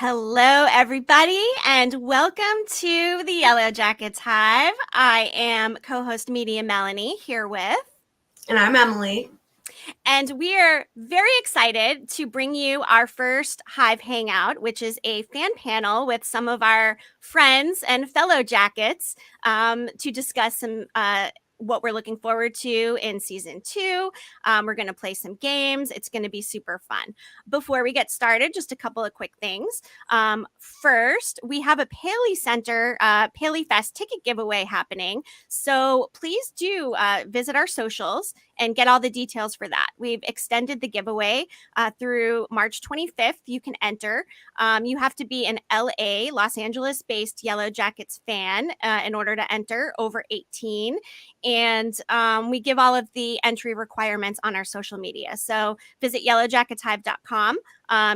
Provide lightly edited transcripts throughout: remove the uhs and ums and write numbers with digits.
Hello, everybody, and welcome to the Yellowjackets Hive. I am co-host Emily and Melanie here with... And I'm Emily. And we are very excited to bring you our first Hive Hangout, which is a fan panel with some of our friends and fellow Jackets to discuss some what we're looking forward to in season 2. We're going to play some games. It's going to be super fun. Before we get started, just a couple of quick things. First, we have a Paley Center Paley Fest ticket giveaway happening. So please do visit our socials and get all the details for that. We've extended the giveaway through March 25th. You can enter. You have to be an LA, Los Angeles-based Yellowjackets fan in order to enter, over 18. And we give all of the entry requirements on our social media. So visit yellowjacketshive.com.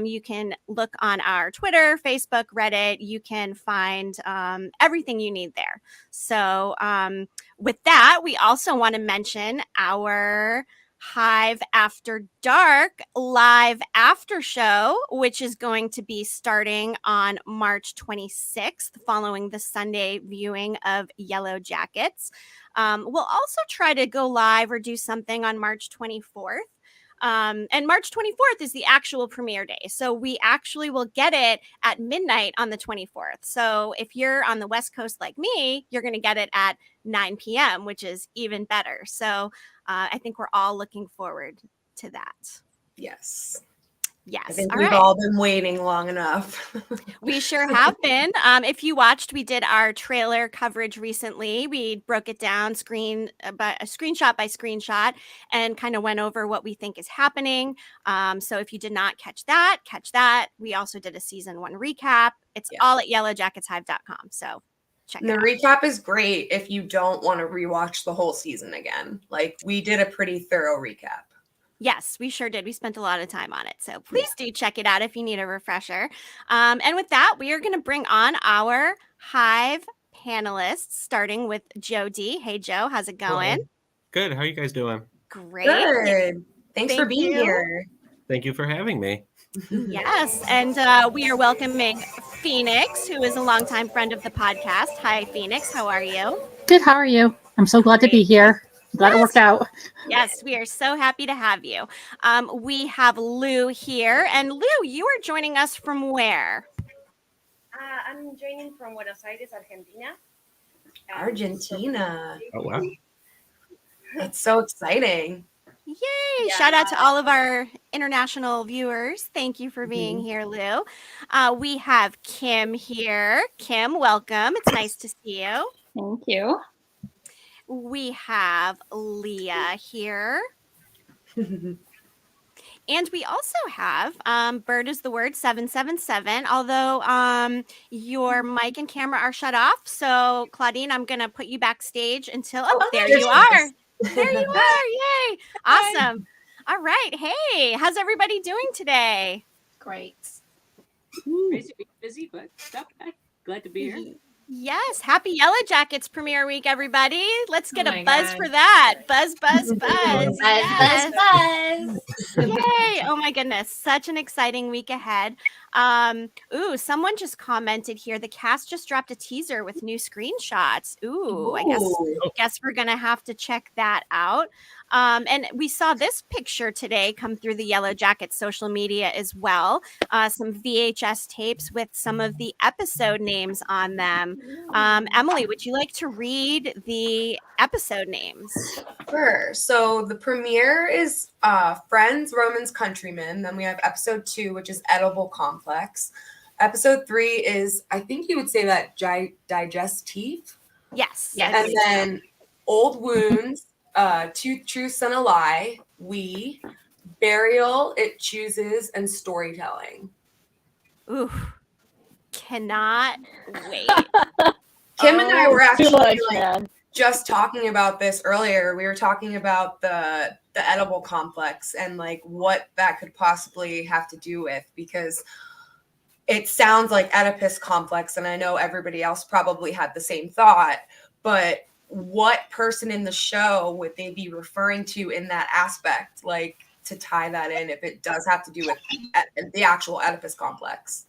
You can look on our Twitter, Facebook, Reddit. You can find everything you need there. So with that, we also want to mention our Hive After Dark live after show, which is going to be starting on March 26th, following the Sunday viewing of Yellowjackets. We'll also try to go live or do something on March 24th. And March 24th is the actual premiere day. So we actually will get it at midnight on the 24th. So if you're on the West Coast like me, you're going to get it at 9 p.m., which is even better. So I think we're all looking forward to that. Yes. Yes. I think we've all been waiting long enough. We sure have been. If you watched, we did our trailer coverage recently. We broke it down screenshot by screenshot and kind of went over what we think is happening. So if you did not catch that. We also did a season 1 recap. It's all at yellowjacketshive.com. So check it out. The recap is great if you don't want to rewatch the whole season again. Like, we did a pretty thorough recap. Yes, we sure did. We spent a lot of time on it. So please do check it out if you need a refresher. And with that, we are going to bring on our Hive panelists, starting with Joe D. Hey, Joe, how's it going? Hello. Good. How are you guys doing? Great. Good. Thanks for being here. Thank you for having me. Yes. And we are welcoming Phoenix, who is a longtime friend of the podcast. Hi, Phoenix. How are you? Good. How are you? I'm so glad to be here. Glad it worked out. Yes, we are so happy to have you. We have Lou here. And Lou, you are joining us from where? I'm joining from Buenos Aires, Argentina. Argentina. Oh, wow. That's so exciting. Yay! Yeah. Shout out to all of our international viewers. Thank you for being here, Lou. We have Kim here. Kim, welcome. It's nice to see you. Thank you. We have Leah here. And we also have Bird is the Word 777, although your mic and camera are shut off. So, Claudine, I'm going to put you backstage until... Oh, there you are. There you are. Yay. Awesome. All right. Hey, how's everybody doing today? Great. Busy, but okay. Glad to be here. Yes. Happy Yellowjackets premiere week, everybody. Let's get a buzz for that. Buzz, buzz, buzz. Buzz, buzz. Yay. Oh, my goodness. Such an exciting week ahead. Someone just commented here. The cast just dropped a teaser with new screenshots. I guess we're going to have to check that out. And we saw this picture today come through the Yellowjackets social media as well. Some VHS tapes with some of the episode names on them. Emily, would you like to read the episode names? Sure. So the premiere is Friends, Romans, Countrymen. Then we have episode 2, which is Edible Complex. Episode 3 is, I think you would say that Digestif. Yes. And then Old Wounds, Two Truths and a Lie, We, Burial, It Chooses, and Storytelling. Ooh, cannot wait. Kim and I were actually just talking about this earlier. We were talking about the edible complex and like what that could possibly have to do with, because it sounds like Oedipus complex, and I know everybody else probably had the same thought, but what person in the show would they be referring to in that aspect, like to tie that in if it does have to do with the actual Oedipus complex?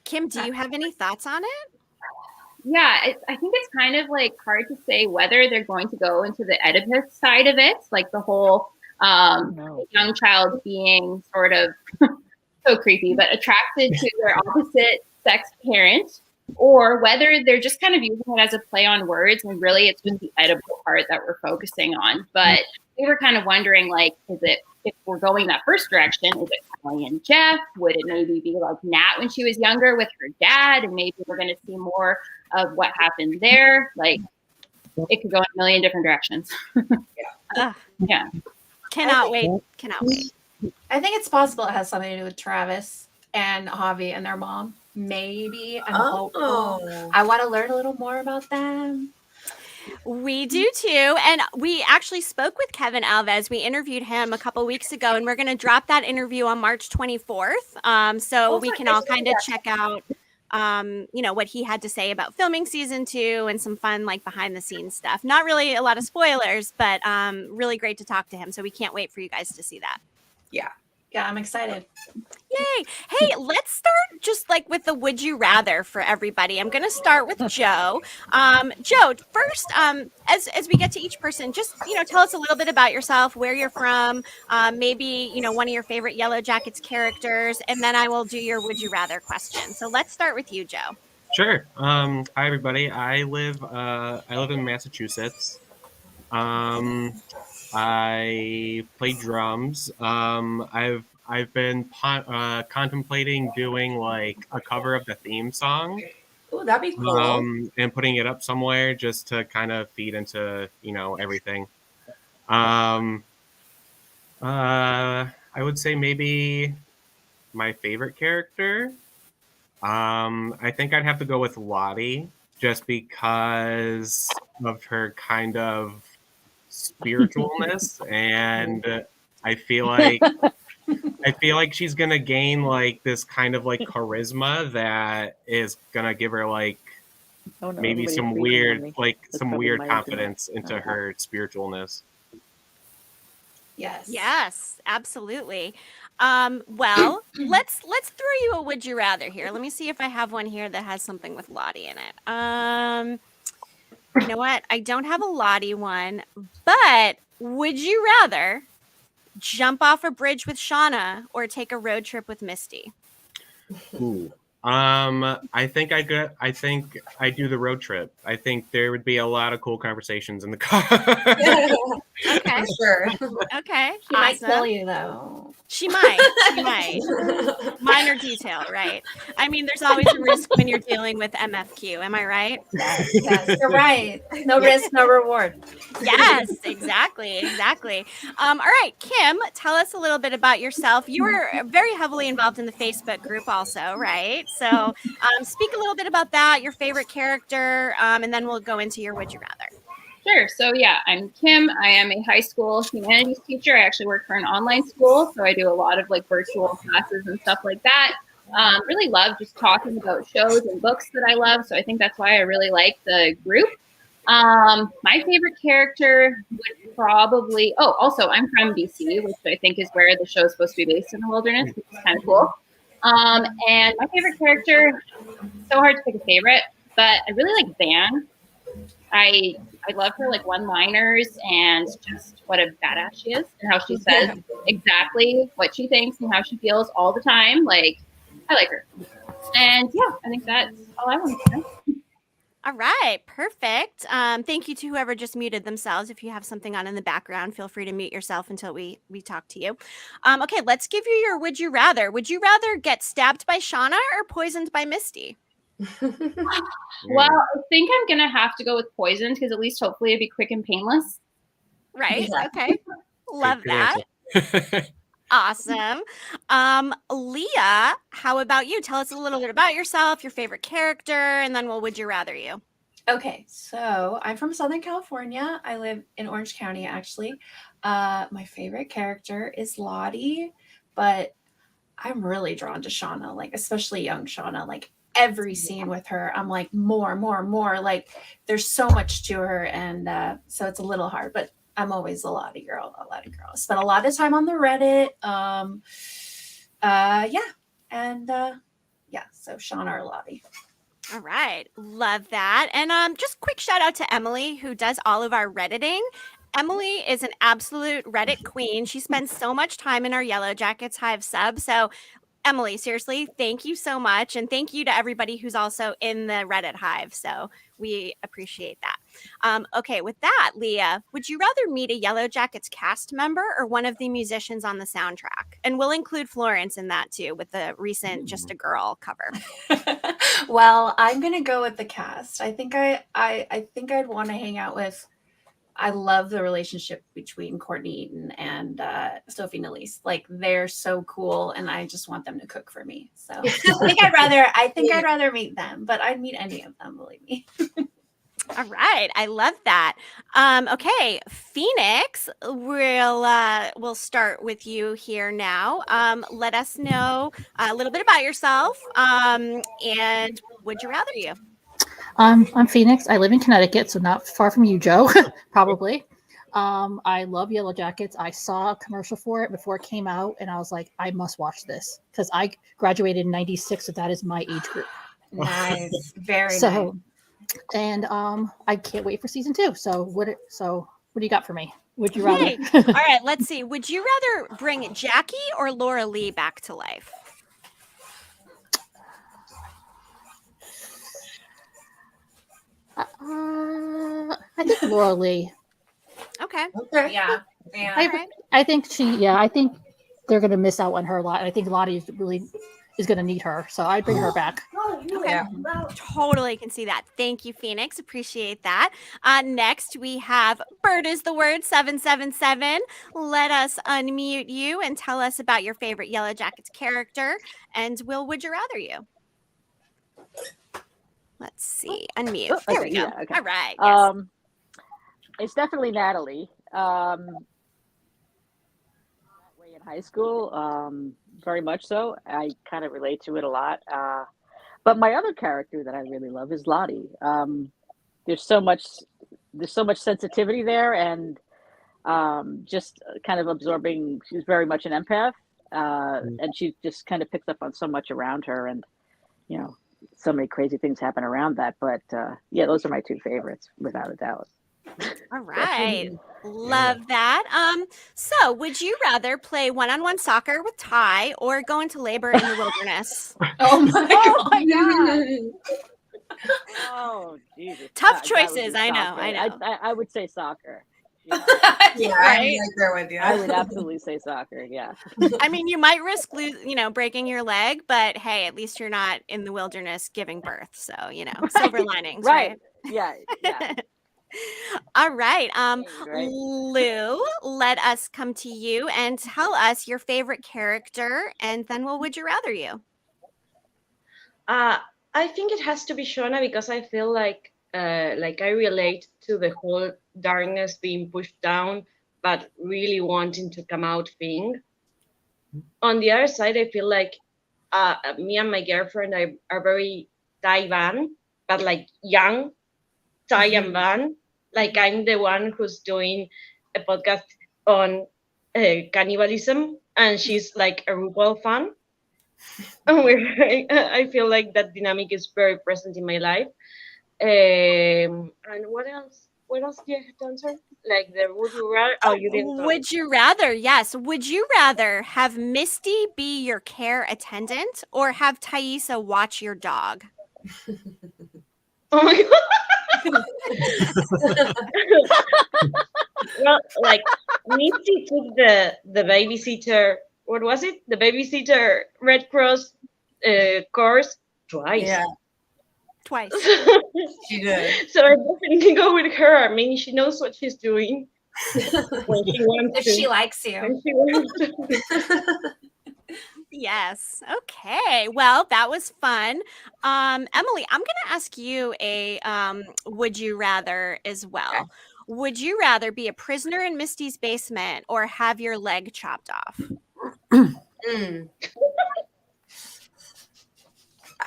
Kim, do you have any thoughts on it? Yeah, I think it's kind of like hard to say whether they're going to go into the Oedipus side of it, like the whole young child being sort of so creepy, but attracted to their opposite sex parent, or whether they're just kind of using it as a play on words and really it's just the edible part that we're focusing on. But we were kind of wondering, like, is it, if we're going that first direction, is it Kelly and Jeff? Would it maybe be like Nat when she was younger with her dad? And maybe we're going to see more of what happened there. Like, it could go in a million different directions. Yeah. Cannot wait. Cannot wait. I think it's possible it has something to do with Travis and Javi and their mom. Maybe. I'm hopeful. I want to learn a little more about them. We do too. And we actually spoke with Kevin Alves. We interviewed him a couple weeks ago, and we're going to drop that interview on March 24th. So we can all kind of check out, what he had to say about filming season 2 and some fun, like, behind the scenes stuff. Not really a lot of spoilers, but really great to talk to him. So we can't wait for you guys to see that. Yeah, I'm excited. Yay. Hey, let's start just like with the would you rather for everybody. I'm going to start with Joe. Joe, first, as we get to each person, just, tell us a little bit about yourself, where you're from, maybe, one of your favorite Yellowjackets characters, and then I will do your would you rather question. So let's start with you, Joe. Sure. Hi, everybody. I live in Massachusetts. I play drums. I've been contemplating doing like a cover of the theme song. Oh, that'd be cool. And putting it up somewhere just to kind of feed into, everything. I would say maybe my favorite character. I think I'd have to go with Lottie just because of her kind of spiritualness, and I feel like she's gonna gain like this kind of like charisma that is gonna give her like maybe some weird confidence into her spiritualness. Yes, absolutely. Well, let's throw you a would you rather here. Let me see if I have one here that has something with Lottie in it. You know what? I don't have a Lottie one, but would you rather jump off a bridge with Shauna or take a road trip with Misty? Ooh. I think I do the road trip. I think there would be a lot of cool conversations in the car. Okay. For sure. Okay. She might kill you, though. She might. Minor detail, right? I mean, there's always a risk when you're dealing with MFQ. Am I right? Yes, you're right. No risk, no reward. Yes, exactly. All right, Kim, tell us a little bit about yourself. You were very heavily involved in the Facebook group also, right? So speak a little bit about that, your favorite character, and then we'll go into your would you rather. Sure. So yeah, I'm Kim. I am a high school humanities teacher. I actually work for an online school, so I do a lot of like virtual classes and stuff like that. Really love just talking about shows and books that I love. So I think that's why I really like the group. My favorite character would probably, also I'm from BC, which I think is where the show is supposed to be based in the wilderness, which is kind of cool. And my favorite character, so hard to pick a favorite, but I really like Van. I love her like one-liners and just what a badass she is and how she says exactly what she thinks and how she feels all the time. Like, I like her. And yeah, I think that's all I want to say. All right, perfect. Thank you to whoever just muted themselves. If you have something on in the background, feel free to mute yourself until we talk to you. Okay, let's give you your would you rather. Would you rather get stabbed by Shauna or poisoned by Misty? Well, I think I'm going to have to go with poisoned because at least hopefully it'd be quick and painless. Right, okay. Love that. Awesome. Leah, how about you? Tell us a little bit about yourself, your favorite character, and then we'll would you rather you. Okay, so I'm from Southern California. I live in Orange County, actually. My favorite character is Lottie, but I'm really drawn to Shauna, like especially young Shauna. Like every scene with her, I'm like more. Like there's so much to her, and so it's a little hard. But I'm always a Lottie girl. Spent a lot of time on the Reddit. Yeah, and yeah, so Shauna or Lottie. All right. Love that. And just quick shout out to Emily, who does all of our Redditing. Emily is an absolute Reddit queen. She spends so much time in our Yellowjackets Hive sub. So Emily, seriously, thank you so much. And thank you to everybody who's also in the Reddit Hive. So we appreciate that. Okay, with that, Leah, would you rather meet a Yellowjackets cast member or one of the musicians on the soundtrack? And we'll include Florence in that too, with the recent Just a Girl cover. Well, I'm gonna go with the cast. I think I'd want to hang out with. I love the relationship between Courtney Eaton and Sophie Nélisse. Like they're so cool, and I just want them to cook for me. So I think I'd rather meet them, but I'd meet any of them, believe me. All right, I love that. Okay, Phoenix, we'll start with you here now. Let us know a little bit about yourself, and would you rather you? I'm Phoenix. I live in Connecticut, so not far from you, Joe, probably. I love Yellowjackets. I saw a commercial for it before it came out, and I was like, I must watch this because I graduated in '96, so that is my age group. Nice, very nice. And I can't wait for season 2. So what do you got for me? Would you rather? Hey. All right, let's see. Would you rather bring Jackie or Laura Lee back to life? I think Laura Lee. Okay. Yeah. I think I think they're going to miss out on her a lot. I think Lottie is going to need her. So I'd bring her back. Okay. Yeah. Totally can see that. Thank you, Phoenix. Appreciate that. Next, we have Bird is the Word 777. Let us unmute you and tell us about your favorite Yellowjackets character. And would you rather you? Let's see. Unmute. There we go. Yeah, okay. All right. Yes. It's definitely Natalie. That way in high school, very much so. I kind of relate to it a lot. But my other character that I really love is Lottie. There's so much sensitivity there, and just kind of absorbing. She's very much an empath, and she just kind of picks up on so much around her, and so many crazy things happen around that. But yeah, those are my two favorites, without a doubt. All right. Love that. So would you rather play one-on-one soccer with Ty or go into labor in the wilderness? Oh my God. Oh, Jesus. Tough choices. I know. I would say soccer. Yeah, right? I'm right there with you. I would absolutely say soccer. Yeah. I mean, you might risk breaking your leg, but hey, at least you're not in the wilderness giving birth. So, silver linings, right? Yeah. All right. Lou, let us come to you and tell us your favorite character, and then would you rather you? I think it has to be Shauna because I feel like I relate to the whole darkness being pushed down, but really wanting to come out thing. On the other side, I feel like me and my girlfriend are very Ty Van, but like young Ty and Van. Like I'm the one who's doing a podcast on cannibalism, and she's like a RuPaul fan. I feel like that dynamic is very present in my life. And what else? What else do you have to answer? Like the would you rather? Oh, you didn't. Would you rather? Yes. Would you rather have Misty be your care attendant or have Thaisa watch your dog? Oh my God. Well, like Misty took the babysitter. What was it? The babysitter Red Cross course twice. Yeah. Twice. She did. So I definitely go with her. I mean, she knows what she's doing. When she wants If to. she likes you. When she wants to. Yes. Okay. Well, that was fun. Emily, I'm going to ask you a would you rather as well. Okay. Would you rather be a prisoner in Misty's basement or have your leg chopped off?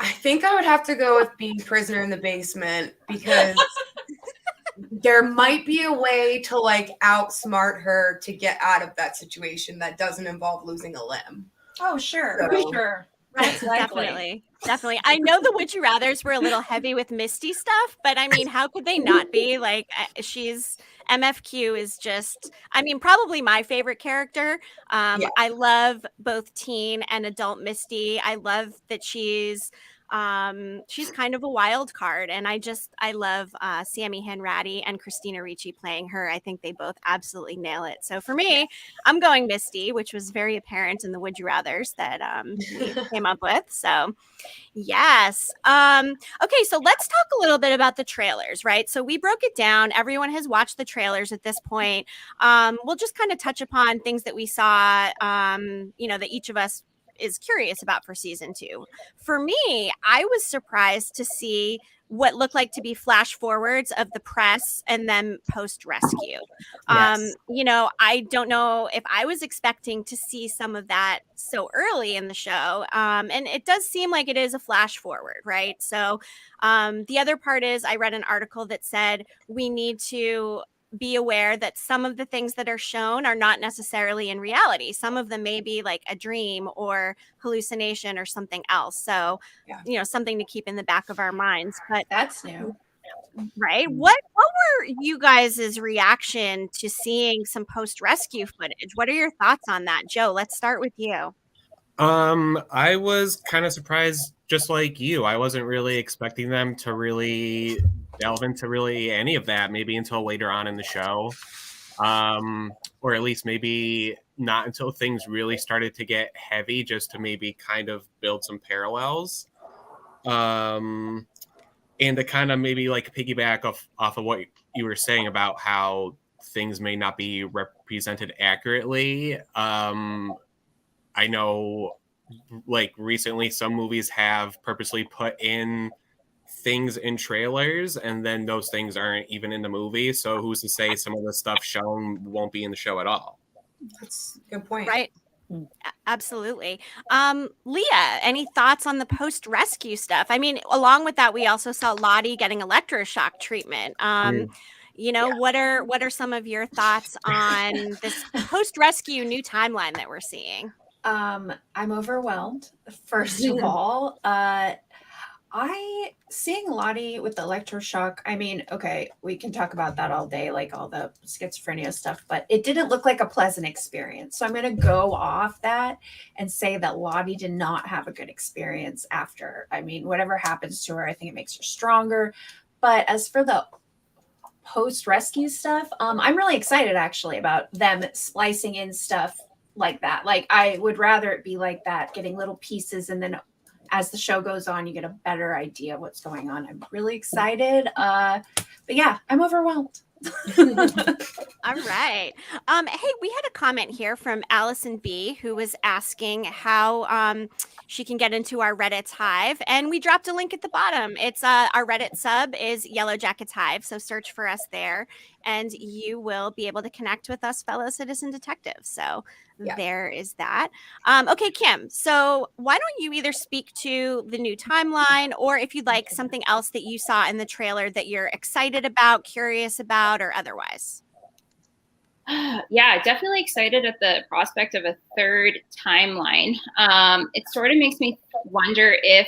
I think I would have to go with being prisoner in the basement because there might be a way to like outsmart her to get out of that situation that doesn't involve losing a limb. Oh, sure. So, sure. Right, definitely. Definitely. I know the Would You Rathers were a little heavy with Misty stuff, but I mean, how could they not be? Like, she's MFQ is just, I mean, probably my favorite character. Yeah. I love both teen and adult Misty. I love that she's kind of a wild card, and I love Sammy Hanratty and Christina Ricci playing her. I think they both absolutely nail it. So for me, I'm going Misty, which was very apparent in the Would You Rathers that we came up with. So yes. Okay, so let's talk a little bit about the trailers, right? So we broke it down. Everyone has watched the trailers at this point. We'll just kind of touch upon things that we saw, that each of us is curious about for season 2. For me, I was surprised to see what looked like to be flash forwards of the press and then post rescue. Yes. I don't know if I was expecting to see some of that so early in the show. And it does seem like it is a flash forward, right? So the other part is I read an article that said we need to be aware that some of the things that are shown are not necessarily in reality. Some of them may be like a dream or hallucination or something else. So, something to keep in the back of our minds. But that's new. Right. What were you guys' reaction to seeing some post-rescue footage? What are your thoughts on that? Joe, let's start with you. I was kind of surprised, just like you. I wasn't really expecting them to really delve into really any of that, maybe until later on in the show. Or at least maybe not until things really started to get heavy, just to maybe kind of build some parallels. And to kind of maybe like piggyback off of what you were saying about how things may not be represented accurately. I know, like, recently some movies have purposely put in things in trailers, and then those things aren't even in the movie. So who's to say some of the stuff shown won't be in the show at all? That's a good point. Right. Absolutely. Leah, any thoughts on the post-rescue stuff? I mean, along with that, we also saw Lottie getting electroshock treatment. What are some of your thoughts on this post-rescue new timeline that we're seeing? I'm overwhelmed. First of all, seeing Lottie with the electroshock, I mean, okay, we can talk about that all day, like all the schizophrenia stuff, but it didn't look like a pleasant experience. So I'm going to go off that and say that Lottie did not have a good experience after. I mean, whatever happens to her, I think it makes her stronger. But as for the post-rescue stuff, I'm really excited actually about them splicing in stuff like that. Like, I would rather it be like that, getting little pieces, and then as the show goes on, you get a better idea of what's going on. I'm really excited. But yeah, I'm overwhelmed. All right. Hey, we had a comment here from Allison B, who was asking how she can get into our Reddit's Hive, and we dropped a link at the bottom. It's our Reddit sub is Yellowjackets Hive, so search for us there, and you will be able to connect with us, fellow citizen detectives. So there is that. Okay, Kim. So why don't you either speak to the new timeline, or if you'd like something else that you saw in the trailer that you're excited about, curious about, or otherwise? Yeah, definitely excited at the prospect of a third timeline. It sort of makes me wonder if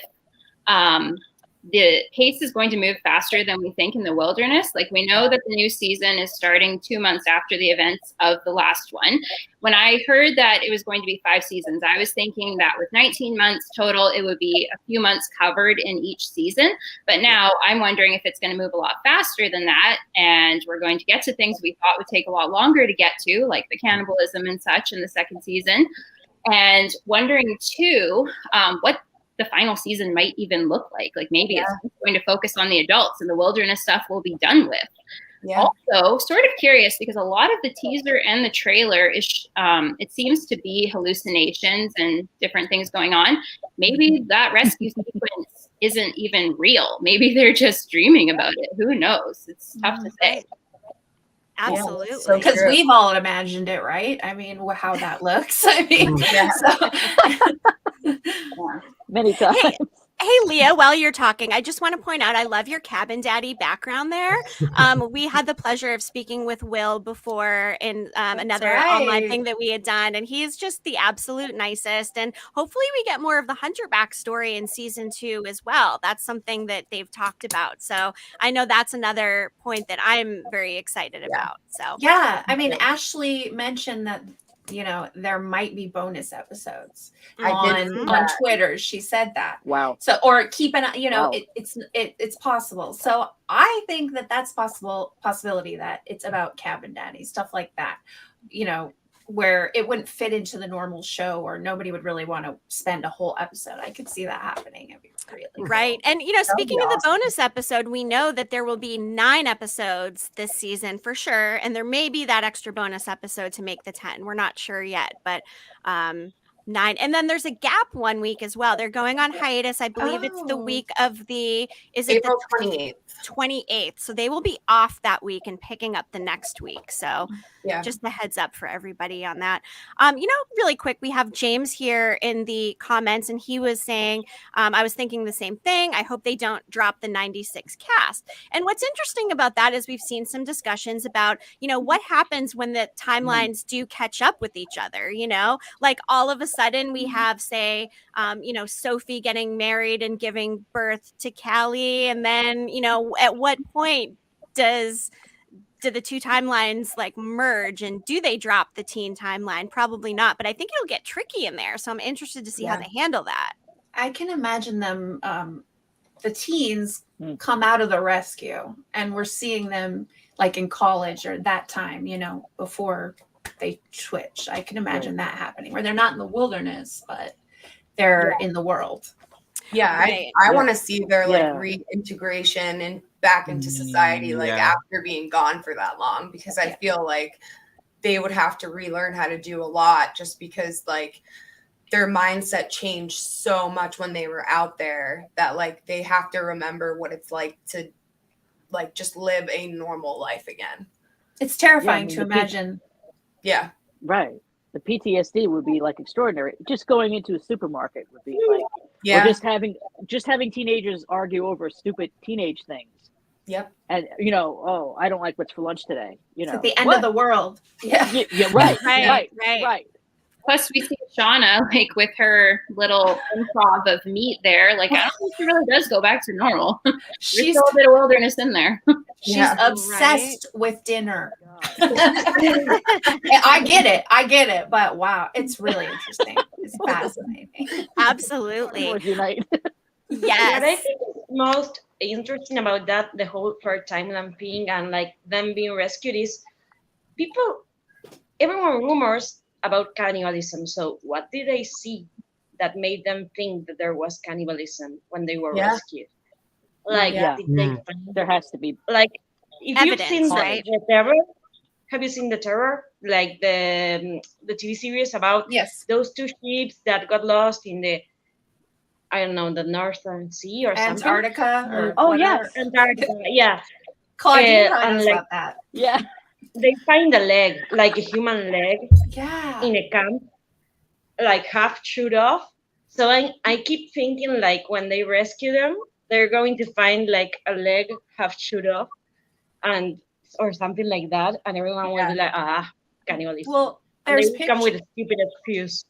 the pace is going to move faster than we think in the wilderness. Like, we know that the new season is starting 2 months after the events of the last one. When I heard that it was going to be 5 seasons, I was thinking that with 19 months total, it would be a few months covered in each season. But now I'm wondering if it's going to move a lot faster than that, and we're going to get to things we thought would take a lot longer to get to, like the cannibalism and such in the second season. And wondering too, what the final season might even look like. Like, maybe it's going to focus on the adults and the wilderness stuff will be done with. Yeah. Also, sort of curious, because a lot of the teaser and the trailer is, it seems to be hallucinations and different things going on. Maybe that rescue sequence isn't even real. Maybe they're just dreaming about it. Who knows? It's tough to say. Absolutely. Because we've all imagined it, right? I mean, how that looks. I mean, many times. Hey, Hey, Leah, while you're talking, I just want to point out I love your cabin daddy background there. We had the pleasure of speaking with Will before in another online thing that we had done, and he is just the absolute nicest. And hopefully we get more of the Hunter backstory in season 2 as well. That's something that they've talked about. So I know that's another point that I'm very excited about. So yeah, I mean, Ashley mentioned that there might be bonus episodes on Twitter. She said that. Wow. So, or keep an eye, it's possible. So I think that's possibility that it's about cabin daddy, stuff like that, where it wouldn't fit into the normal show, or nobody would really want to spend a whole episode. I could see that happening. It'd be really cool. Right. And, speaking of the bonus episode, we know that there will be 9 episodes this season for sure. And there may be that extra bonus episode to make the 10. We're not sure yet, but 9. And then there's a gap 1 week as well. They're going on hiatus. I believe it's the week of April 28th. 28th. So they will be off that week and picking up the next week. So just a heads up for everybody on that. Really quick, we have James here in the comments, and he was saying, I was thinking the same thing. I hope they don't drop the 96 cast. And what's interesting about that is we've seen some discussions about, what happens when the timelines do catch up with each other, like all of a sudden we have, say, Sophie getting married and giving birth to Callie. And then, at what point do the two timelines like merge, and do they drop the teen timeline? Probably not, but I think it'll get tricky in there. So I'm interested to see how they handle that. I can imagine them, the teens come out of the rescue, and we're seeing them like in college or that time, before they switch. I can imagine that happening, where they're not in the wilderness, but they're in the world. Yeah, I want to see their reintegration and back into society after being gone for that long, because I feel like they would have to relearn how to do a lot, just because their mindset changed so much when they were out there that they have to remember what it's like to just live a normal life again. It's terrifying to imagine. Right. The PTSD would be extraordinary. Just going into a supermarket would be or just having teenagers argue over stupid teenage things. Yep. And I don't like what's for lunch today. It's at the end of the world. Yeah, right. Plus, we see Shauna with her little improv of meat there. I don't think she really does go back to normal. She's still a bit of wilderness in there. She's obsessed with dinner. I get it. But wow, it's really interesting. It's fascinating. Absolutely. Yes. What I think is most interesting about that, the whole third timeline thing and them being rescued, is everyone rumors about cannibalism. So what did they see that made them think that there was cannibalism when they were rescued? Did they find there has to be if evidence, you've seen right? the Terror, have you seen The Terror? The TV series about those 2 ships that got lost in the Northern Sea or Antarctica something? or Antarctica. Yeah. Claudia knows about that. Yeah. They find a leg, a human leg, in a camp, half chewed off. So I keep thinking when they rescue them, they're going to find a leg half chewed off, or something like that, and everyone will be cannibalism. Well, they come with a stupid excuse.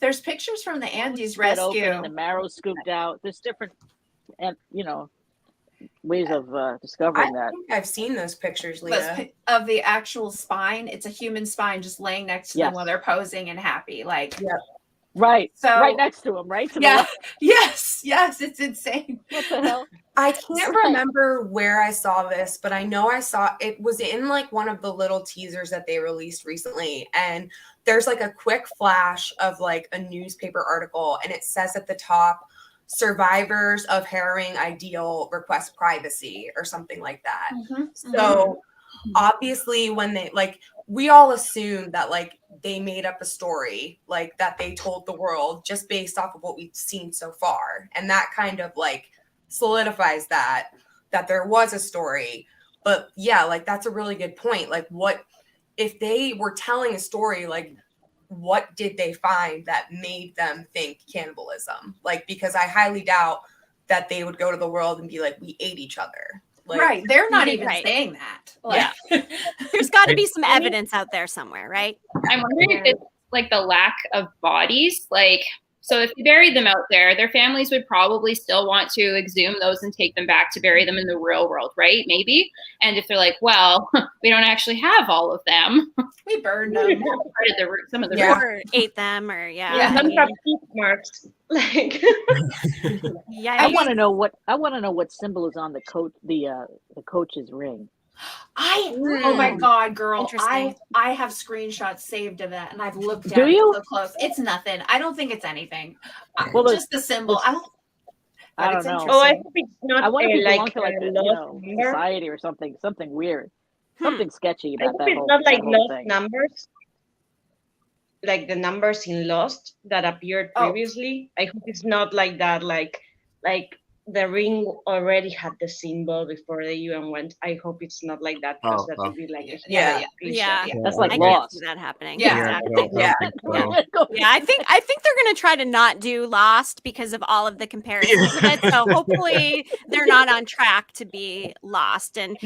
There's pictures from the Andes rescue. And the marrow scooped out. There's different, ways of discovering that. I think I've seen those pictures, Leah. Of the actual spine. It's a human spine just laying next to them while they're posing and happy. Right. So right next to them, right? Yes. It's insane. What the hell? I can't remember where I saw this, but I know I saw it was in one of the little teasers that they released recently. And there's a quick flash of a newspaper article, and it says at the top, survivors of harrowing ideal request privacy or something like that. So obviously when they we all assumed that they made up a story that they told the world just based off of what we've seen so far, and that kind of solidifies that there was a story. But yeah, that's a really good point. What if they were telling a story what did they find that made them think cannibalism? Like, because I highly doubt that they would go to the world and be like, we ate each other. Like, right. They're not even Right. saying that. Like, There's got to be some evidence out there somewhere, right? I'm wondering if it's like the lack of bodies. Like, so if you buried them out there, their families would probably still want to exhume those and take them back to bury them in the real world, right? Maybe. And if they're like, well, we don't actually have all of them. we burned them. Some of the Or ate them, or Some have teeth marks. Like, I want to know what symbol is on the coat, the coach's ring. Oh my god, girl! I have screenshots saved of that, and I've looked at Do it you? so close. It's nothing. I don't think it's anything. Well, just the symbol. I don't know. Oh, I hope it's not I wonder if it belongs like to like a the, lost number. society or something weird, something sketchy I about hope that it's whole, not like that whole lost thing. numbers, like the numbers in Lost that appeared previously. I hope it's not like that. Like the ring already had the symbol before the UN went. I hope it's not like that, because that would be like a That's like I Lost. can't see that happening. Yeah. Exactly. Yeah, I think they're gonna try to not do Lost because of all of the comparisons of it. So hopefully they're not on track to be Lost. And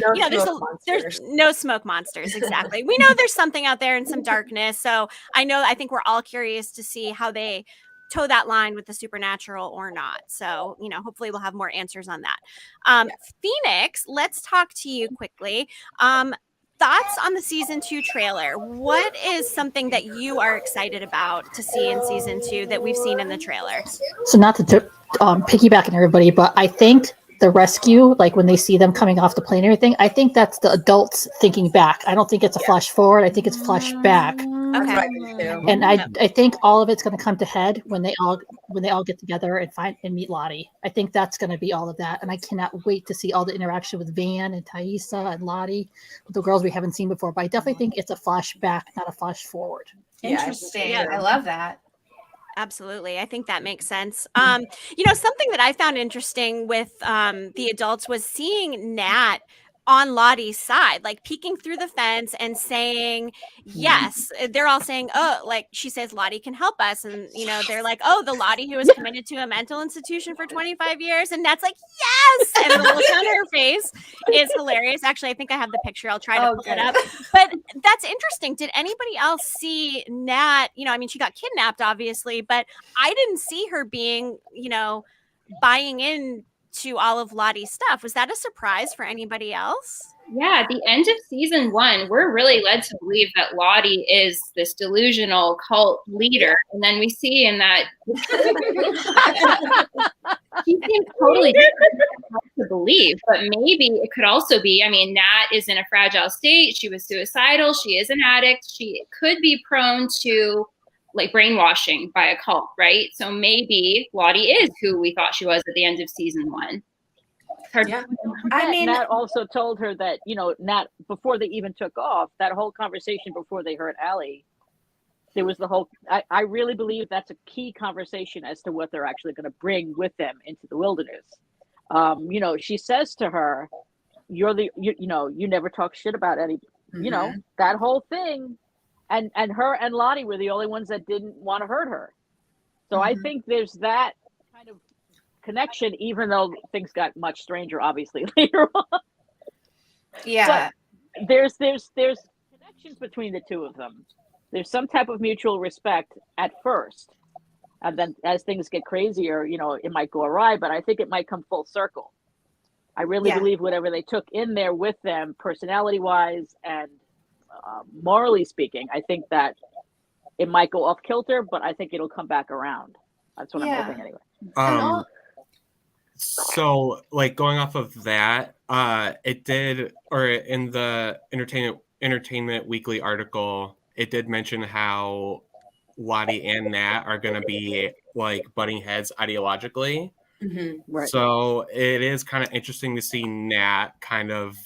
there's no smoke monsters. Exactly. We know there's something out there in some darkness. So I think we're all curious to see how they toe that line with the supernatural or not. So, hopefully we'll have more answers on that. Phoenix, let's talk to you quickly. Thoughts on the season 2 trailer? What is something that you are excited about to see in season 2 that we've seen in the trailer? So not to piggyback on everybody, but I think the rescue, like when they see them coming off the plane and everything, I think that's the adults thinking back. I don't think it's a flash forward. I think it's flash back. Okay. And I think all of it's going to come to head when they all get together and meet Lottie. I think that's going to be all of that, and I cannot wait to see all the interaction with Van and Thaisa and Lottie, with the girls we haven't seen before. But I definitely think it's a flashback, not a flash forward. Interesting. I love that. Absolutely. I think that makes sense. Something that I found interesting with the adults was seeing Nat on Lottie's side, like peeking through the fence and saying, yes, they're all saying, oh, like she says, Lottie can help us. And, they're like, oh, the Lottie who was committed to a mental institution for 25 years. And Nat's like, yes. And the look on her face is hilarious. Actually, I think I have the picture. I'll try to pull it up. But that's interesting. Did anybody else see Nat? She got kidnapped, obviously, but I didn't see her being, buying in to all of Lottie's stuff. Was that a surprise for anybody else? Yeah, at the end of season 1, we're really led to believe that Lottie is this delusional cult leader. And then we see in that she seems totally different to believe. But maybe it could also be, Nat is in a fragile state. She was suicidal. She is an addict. She could be prone to like brainwashing by a cult, right? So maybe Lottie is who we thought she was at the end of season 1. Nat also told her that, Nat, before they even took off, that whole conversation before they heard Allie, there was the whole, I really believe that's a key conversation as to what they're actually going to bring with them into the wilderness. She says to her, you never talk shit about any, that whole thing. And her and Lottie were the only ones that didn't want to hurt her. So I think there's that kind of connection, even though things got much stranger, obviously, later on. Yeah. But there's connections between the two of them. There's some type of mutual respect at first. And then as things get crazier, it might go awry, but I think it might come full circle. I really believe whatever they took in there with them, personality-wise and morally speaking, I think that it might go off kilter, but I think it'll come back around. That's what I'm hoping anyway. So like going off of that, it did, or in the Entertainment Weekly article, it did mention how Lottie and Nat are going to be like butting heads ideologically. Right. So it is kind of interesting to see Nat kind of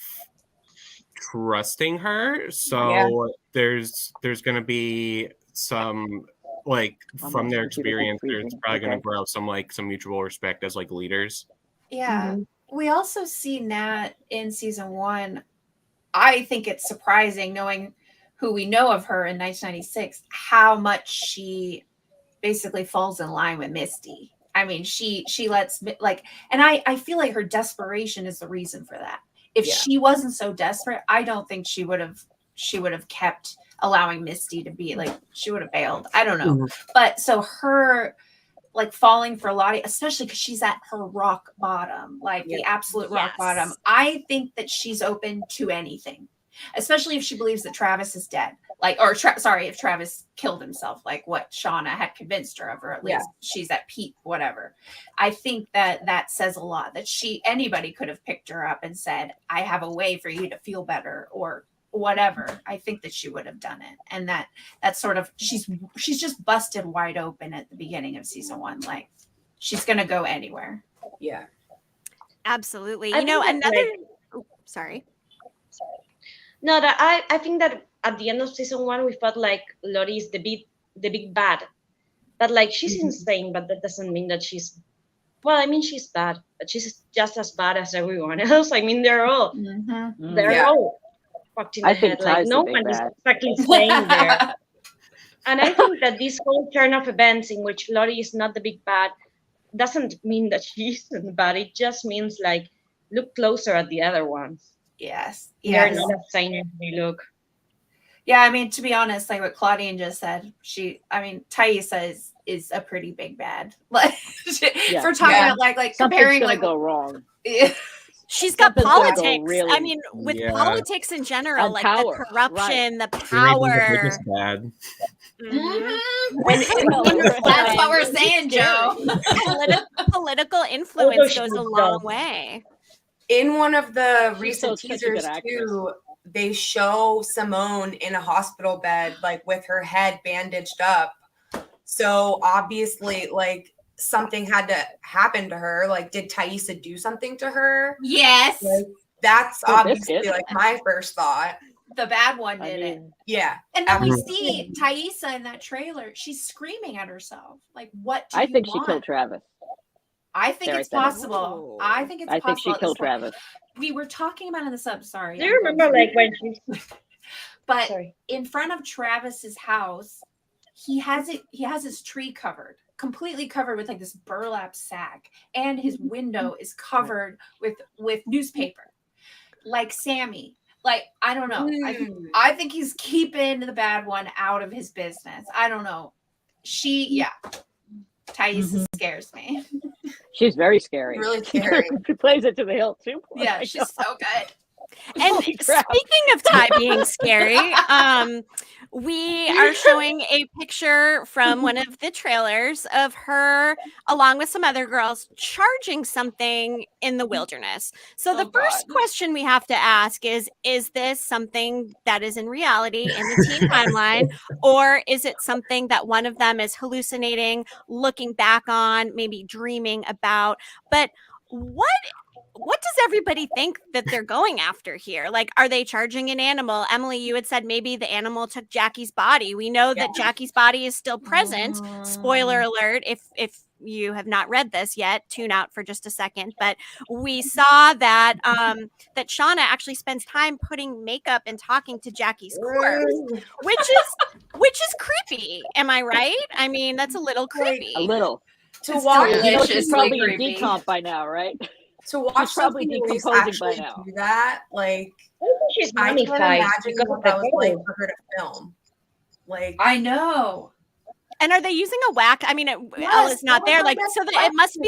trusting her. So there's going to be some like from their experience, there's probably going to grow some mutual respect as like leaders. Yeah. We also see Nat in season 1. I think it's surprising knowing who we know of her in 1996, how much she basically falls in line with Misty. I mean, she lets like, and I feel like her desperation is the reason for that. If she wasn't so desperate, I don't think she would have kept allowing Misty to be like, she would have bailed. I don't know. But so her like falling for Lottie, especially because she's at her rock bottom, like the absolute rock bottom. I think that she's open to anything, especially if she believes that Travis is dead. Like, or if Travis killed himself, like what Shauna had convinced her of, or at least she's at peak, whatever. I think that says a lot, that anybody could have picked her up and said, I have a way for you to feel better or whatever. I think that she would have done it. And that's sort of, she's just busted wide open at the beginning of season 1. Like, she's going to go anywhere. Yeah. Absolutely. You know, another, sorry. No, that I think that at the end of season 1, we felt like Lottie is the big bad. But like, she's insane, but that doesn't mean that she's, well, I mean, she's bad, but she's just as bad as everyone else. I mean, they're all fucked in the head. Like, no one is exactly staying there. And I think that this whole turn of events in which Lottie is not the big bad doesn't mean that she isn't bad. It just means like, look closer at the other ones. Yes. They're not as sane as they look. Yeah, I mean, to be honest, like what Claudine just said, Taissa is a pretty big bad. Like, for talking about like comparing, something's gonna go wrong. She's got politics. I mean, with politics in general, and like power, the corruption, the She may be the power. biggest bad. That's what we're saying, Joe. Political influence goes a long way. In one of the recent teasers too, they show Simone in a hospital bed, like with her head bandaged up. So obviously, like, something had to happen to her. Like, did Taissa do something to her? Yes. Like, that's obviously like my first thought. The bad one did it. Yeah. And then we see Taissa in that trailer. She's screaming at herself. Like, what do you think want? she killed Travis. I think it's possible. I think it's possible. I think she killed Travis. We were talking about in the sub. Sorry. Do you remember like when she? But in front of Travis's house, he has his tree covered, completely covered with like this burlap sack, and his window is covered with newspaper, like Sammy. Like, I don't know. I think he's keeping the bad one out of his business. I don't know. Taissa scares me. She's very scary. Really scary. She plays it to the hilt too. Yeah, she's so good. And speaking of Ty being scary, we are showing a picture from one of the trailers of her, along with some other girls, charging something in the wilderness. So the first question we have to ask is this something that is in reality in the teen timeline, or is it something that one of them is hallucinating, looking back on, maybe dreaming about? But what does everybody think that they're going after here? Like, are they charging an animal? Emily, you had said maybe the animal took Jackie's body. We know that Jackie's body is still present. Spoiler alert, if you have not read this yet, tune out for just a second. But we saw that that Shauna actually spends time putting makeup and talking to Jackie's corpse, which is creepy. Am I right? I mean, that's a little creepy. A little. To watch, she's probably in decomp by now, right? To watch probably decomposing by now. Do that, like, she's I can't imagine because what that was like for her to film. Like, I know. And are they using a wax? I mean, Ella's not there, like, so that it must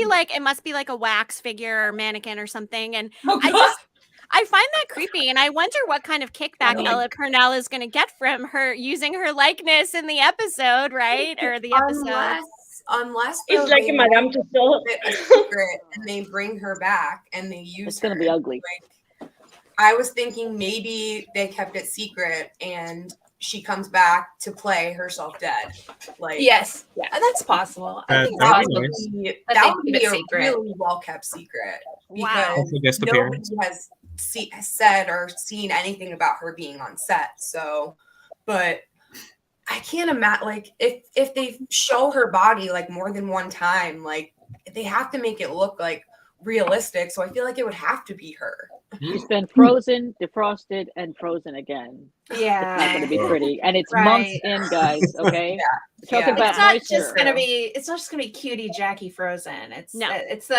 be like a wax figure or mannequin or something. And I find that creepy, and I wonder what kind of kickback Ella Purnell is going to get from her using her likeness in the episode, right? Or the episode. Unless it's like a Madame Tussauds a secret and they bring her back and they use it's going to be ugly. Like, I was thinking maybe they kept it secret and she comes back to play herself dead. Like, yes, yeah, that's possible. I think that would be a really well kept secret because nobody has said or seen anything about her being on set. So, but I can't imagine, like, if they show her body like more than one time, like, they have to make it look like realistic. So I feel like it would have to be her. She's been frozen, defrosted, and frozen again. Yeah. It's not going to be pretty, and it's Right. months in, guys. Okay, we're talking about It's not moisture. just gonna be. It's not just gonna be cutie Jackie frozen. It's No. It's the.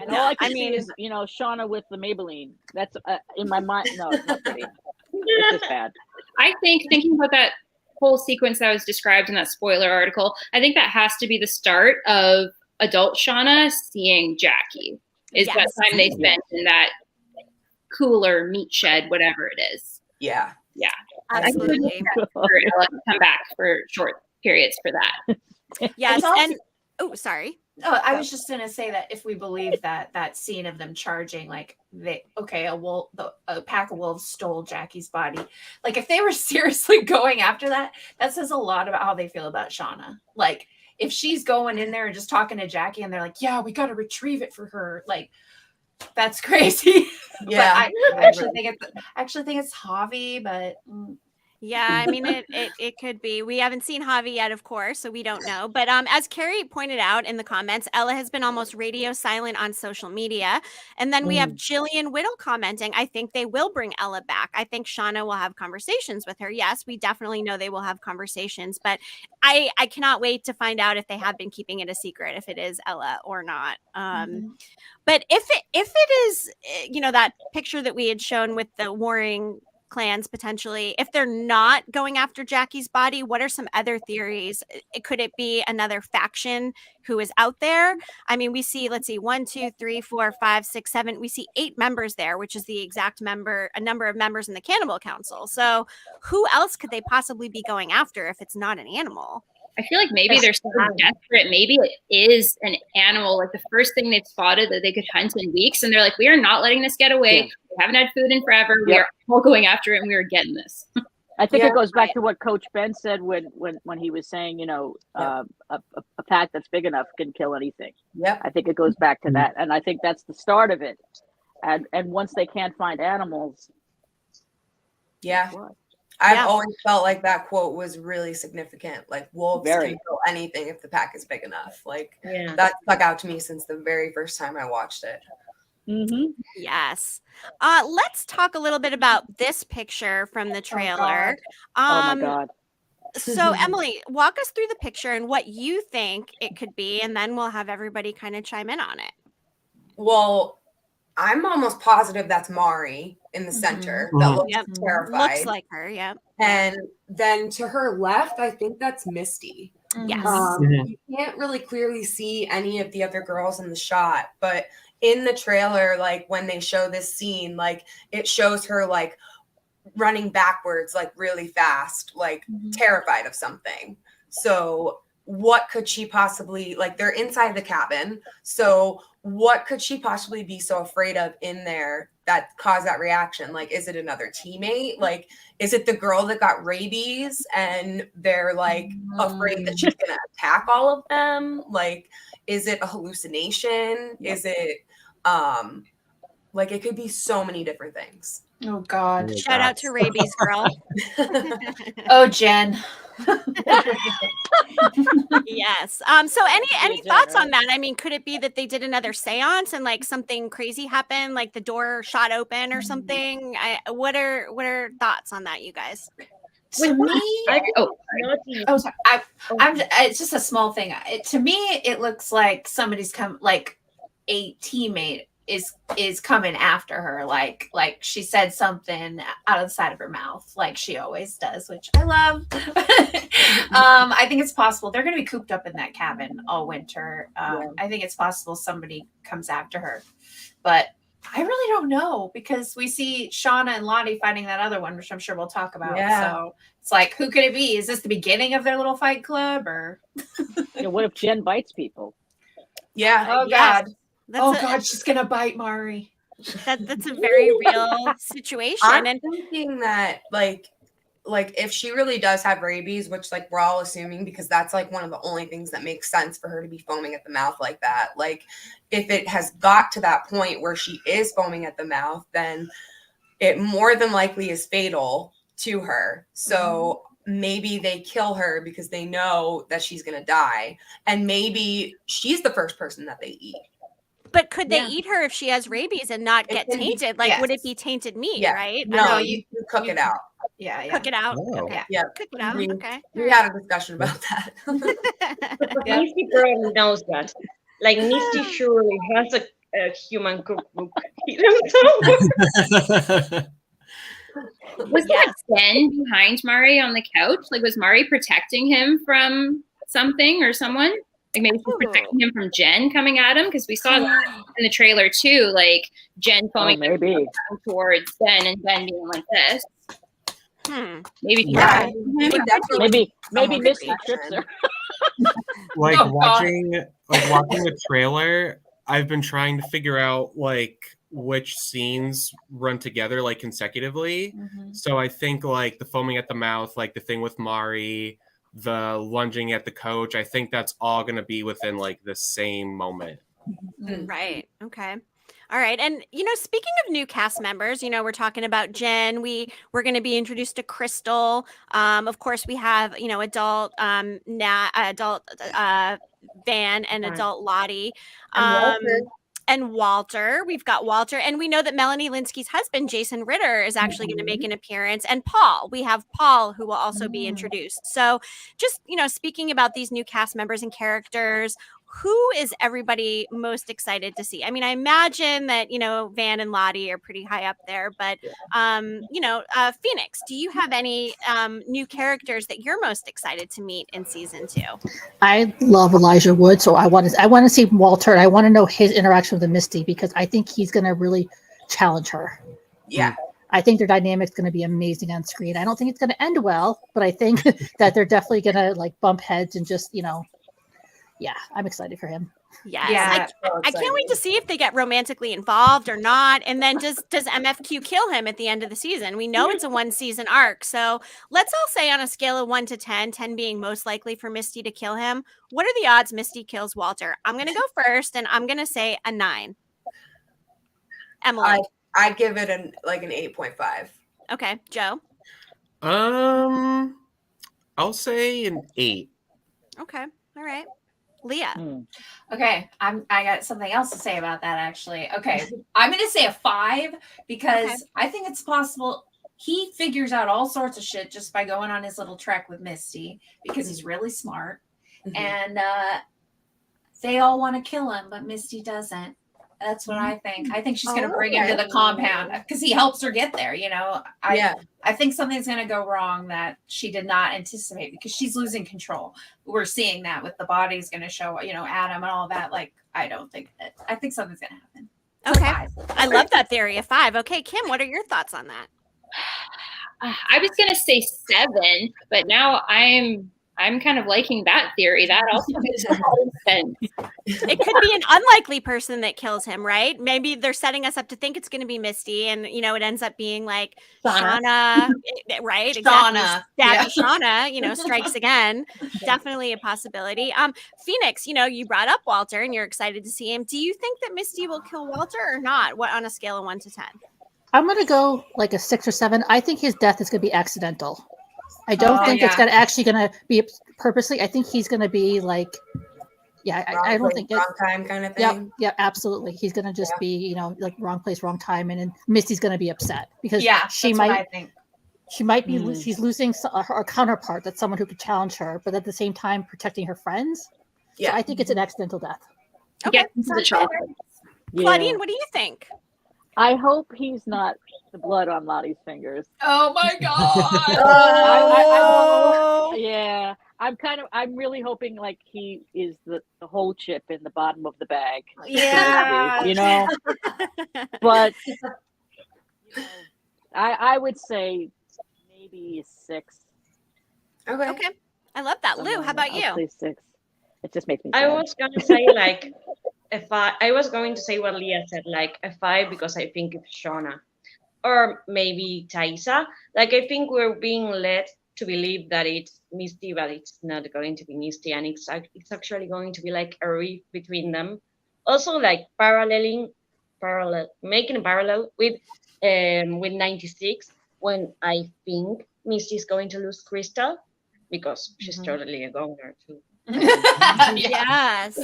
And all I can see is, you know, Shauna with the Maybelline. That's in my mind. No, it's not pretty. It's just bad. I think thinking about that whole sequence that was described in that spoiler article, I think that has to be the start of adult Shauna seeing Jackie. Is that time they spent in that cooler meat shed, whatever it is. Yeah. Yeah. Absolutely. For Ella to come back for short periods for that. Yes. also- And oh, sorry. Oh, I was just gonna say that if we believe that scene of them charging, like a pack of wolves stole Jackie's body. Like if they were seriously going after that, that says a lot about how they feel about Shauna. Like if she's going in there and just talking to Jackie, and they're like, "Yeah, we got to retrieve it for her," like that's crazy. Yeah. But I actually think it's Javi, but. Yeah, I mean it could be. We haven't seen Javi yet, of course, so we don't know. But as Carrie pointed out in the comments, Ella has been almost radio silent on social media. And then we have Jillian Whittle commenting, I think they will bring Ella back. I think Shauna will have conversations with her. Yes, we definitely know they will have conversations, but I cannot wait to find out if they have been keeping it a secret, if it is Ella or not. But if it is, you know, that picture that we had shown with the warring clans potentially, if they're not going after Jackie's body, what are some other theories? Could it be another faction who is out there? I mean, we see, let's see, 1, 2, 3, 4, 5, 6, 7. We see 8 members there, which is the exact number of members in the Cannibal Council. So who else could they possibly be going after if it's not an animal? I feel like maybe they're so desperate. Maybe it is an animal, like the first thing they've spotted that they could hunt in weeks. And they're like, we are not letting this get away. Yeah. We haven't had food in forever. We are all going after it, and we are getting this. I think it goes back to what Coach Ben said when he was saying, you know, a pack that's big enough can kill anything. Yep. I think it goes back to that. And I think that's the start of it. And once they can't find animals. Yeah. What? I've always felt like that quote was really significant. Like wolves Very. can kill anything if the pack is big enough. Like Yeah. that stuck out to me since the very first time I watched it. Yes. Let's talk a little bit about this picture from the trailer. Oh my God. So Emily, walk us through the picture and what you think it could be, and then we'll have everybody kind of chime in on it. Well, I'm almost positive that's Mari in the center. That looks terrified. Looks like her, And then to her left, I think that's Misty. Yes. You can't really clearly see any of the other girls in the shot, but in the trailer, like when they show this scene, like it shows her like running backwards, like really fast, like terrified of something. So what could she possibly, like they're inside the cabin. So what could she possibly be so afraid of in there that caused that reaction? Like, is it another teammate? Like, is it the girl that got rabies and they're like afraid that she's going to attack all of them? Like, is it a hallucination? Is it, like, it could be so many different things. Oh God! Shout out to rabies girl. Oh Jen. Yes. So any thoughts on that? I mean, could it be that they did another seance and like something crazy happened, like the door shot open or something? What are thoughts on that, you guys? To me, sorry. it's just a small thing. To me, it looks like somebody's come, like a teammate is coming after her. Like she said something out of the side of her mouth, like she always does, which I love. I think it's possible they're going to be cooped up in that cabin all winter. I think it's possible somebody comes after her, but I really don't know because we see Shauna and Lottie fighting that other one, which I'm sure we'll talk about. Yeah. So it's like, who could it be? Is this the beginning of their little fight club, or You know, what if Jen bites people? Yeah. oh Yes. God, God, she's gonna bite Mari. That's a very real situation. I'm And thinking that like if she really does have rabies, which like we're all assuming because that's like one of the only things that makes sense for her to be foaming at the mouth like that. Like if it has got to that point where she is foaming at the mouth, then it more than likely is fatal to her. So maybe they kill her because they know that she's going to die. And maybe she's the first person that they eat. But could they eat her if she has rabies and not get tainted? Like, would it be tainted meat, right? No, you cook it out. Yeah. Cook it out. Oh. Okay. Yeah. Cook it out. Okay. We had a discussion about that. Misty probably knows that. Like Misty surely has a human cookbook. Was that Ben behind Mari on the couch? Like, was Mari protecting him from something or someone? Like, maybe she's protecting him from Jen coming at him? Because we saw that in the trailer, too. Like, Jen foaming towards Ben and Ben being like this. Maybe maybe Misty trips her. Like, watching the trailer, I've been trying to figure out, like, which scenes run together, like, consecutively. So I think, like, the foaming at the mouth, like the thing with Mari, the lunging at the coach, I think that's all going to be within, like, the same moment. Right. Okay. All right. And, speaking of new cast members, we're talking about Jen. We're going to be introduced to Crystal. Of course, we have, adult Van and adult Lottie. And Walter. We've got Walter. And we know that Melanie Linsky's husband, Jason Ritter, is actually going to make an appearance. And Paul. We have Paul, who will also be introduced. So just, speaking about these new cast members and characters, who is everybody most excited to see? I mean, I imagine that, Van and Lottie are pretty high up there. But, Phoenix, do you have any new characters that you're most excited to meet in season 2? I love Elijah Wood, so I want to see Walter. And I want to know his interaction with Misty, because I think he's going to really challenge her. Yeah. I think their dynamic's going to be amazing on screen. I don't think it's going to end well, but I think that they're definitely going to like bump heads and just, yeah, I'm excited for him. Yes. Yeah, I can't wait to see if they get romantically involved or not. And then does MFQ kill him at the end of the season? We know it's a 1-season arc. So let's all say on a scale of 1 to 10, 10 being most likely for Misty to kill him, what are the odds Misty kills Walter? I'm going to go first, and I'm going to say a 9. Emily. I'd give it an 8.5. Okay. Joe? I'll say an 8. Okay. All right. Leah. Okay, I got something else to say about that, actually. Okay, I'm going to say a 5 because I think it's possible he figures out all sorts of shit just by going on his little trek with Misty, because he's really smart. And they all want to kill him, but Misty doesn't. That's what I think. I think she's going to bring him to the compound because he helps her get there. I think something's going to go wrong that she did not anticipate because she's losing control. We're seeing that with the body's going to show, Adam and all that. Like, I think something's going to happen. Okay. I love that theory of 5. Okay. Kim, what are your thoughts on that? I was going to say 7, but now I'm kind of liking that theory. That also makes a lot of sense. It could be an unlikely person that kills him, right? Maybe they're setting us up to think it's going to be Misty, and it ends up being like Shauna, right? Shauna, exactly. Shauna, strikes again. Definitely a possibility. Phoenix, you brought up Walter, and you're excited to see him. Do you think that Misty will kill Walter or not? What on a scale of 1 to 10? I'm going to go like a 6 or 7. I think his death is going to be accidental. I don't think it's actually going to be purposely. I think he's going to be like, I don't think wrong time kind of thing. Yeah, absolutely. He's going to just be, like wrong place, wrong time, and then Misty's going to be upset because she might be she's losing her counterpart. That's someone who could challenge her, but at the same time protecting her friends. Yeah, so I think it's an accidental death. Okay, Claudine, what do you think? I hope he's not the blood on Lottie's fingers. Oh my god! I'm really hoping like he is the whole chip in the bottom of the bag. Yeah. But I would say maybe 6. Okay. I love that. Lou, how about you? I'll say 6. It just makes me sad. I was gonna say like a 5. I was going to say what Leah said, like a 5, because I think it's Shauna. Or maybe Taisa. Like, I think we're being led to believe that it's Misty, but it's not going to be Misty. And it's actually going to be like a rift between them. Also, like making a parallel with 96, when I think Misty is going to lose Crystal, because she's totally a goner too. Yes,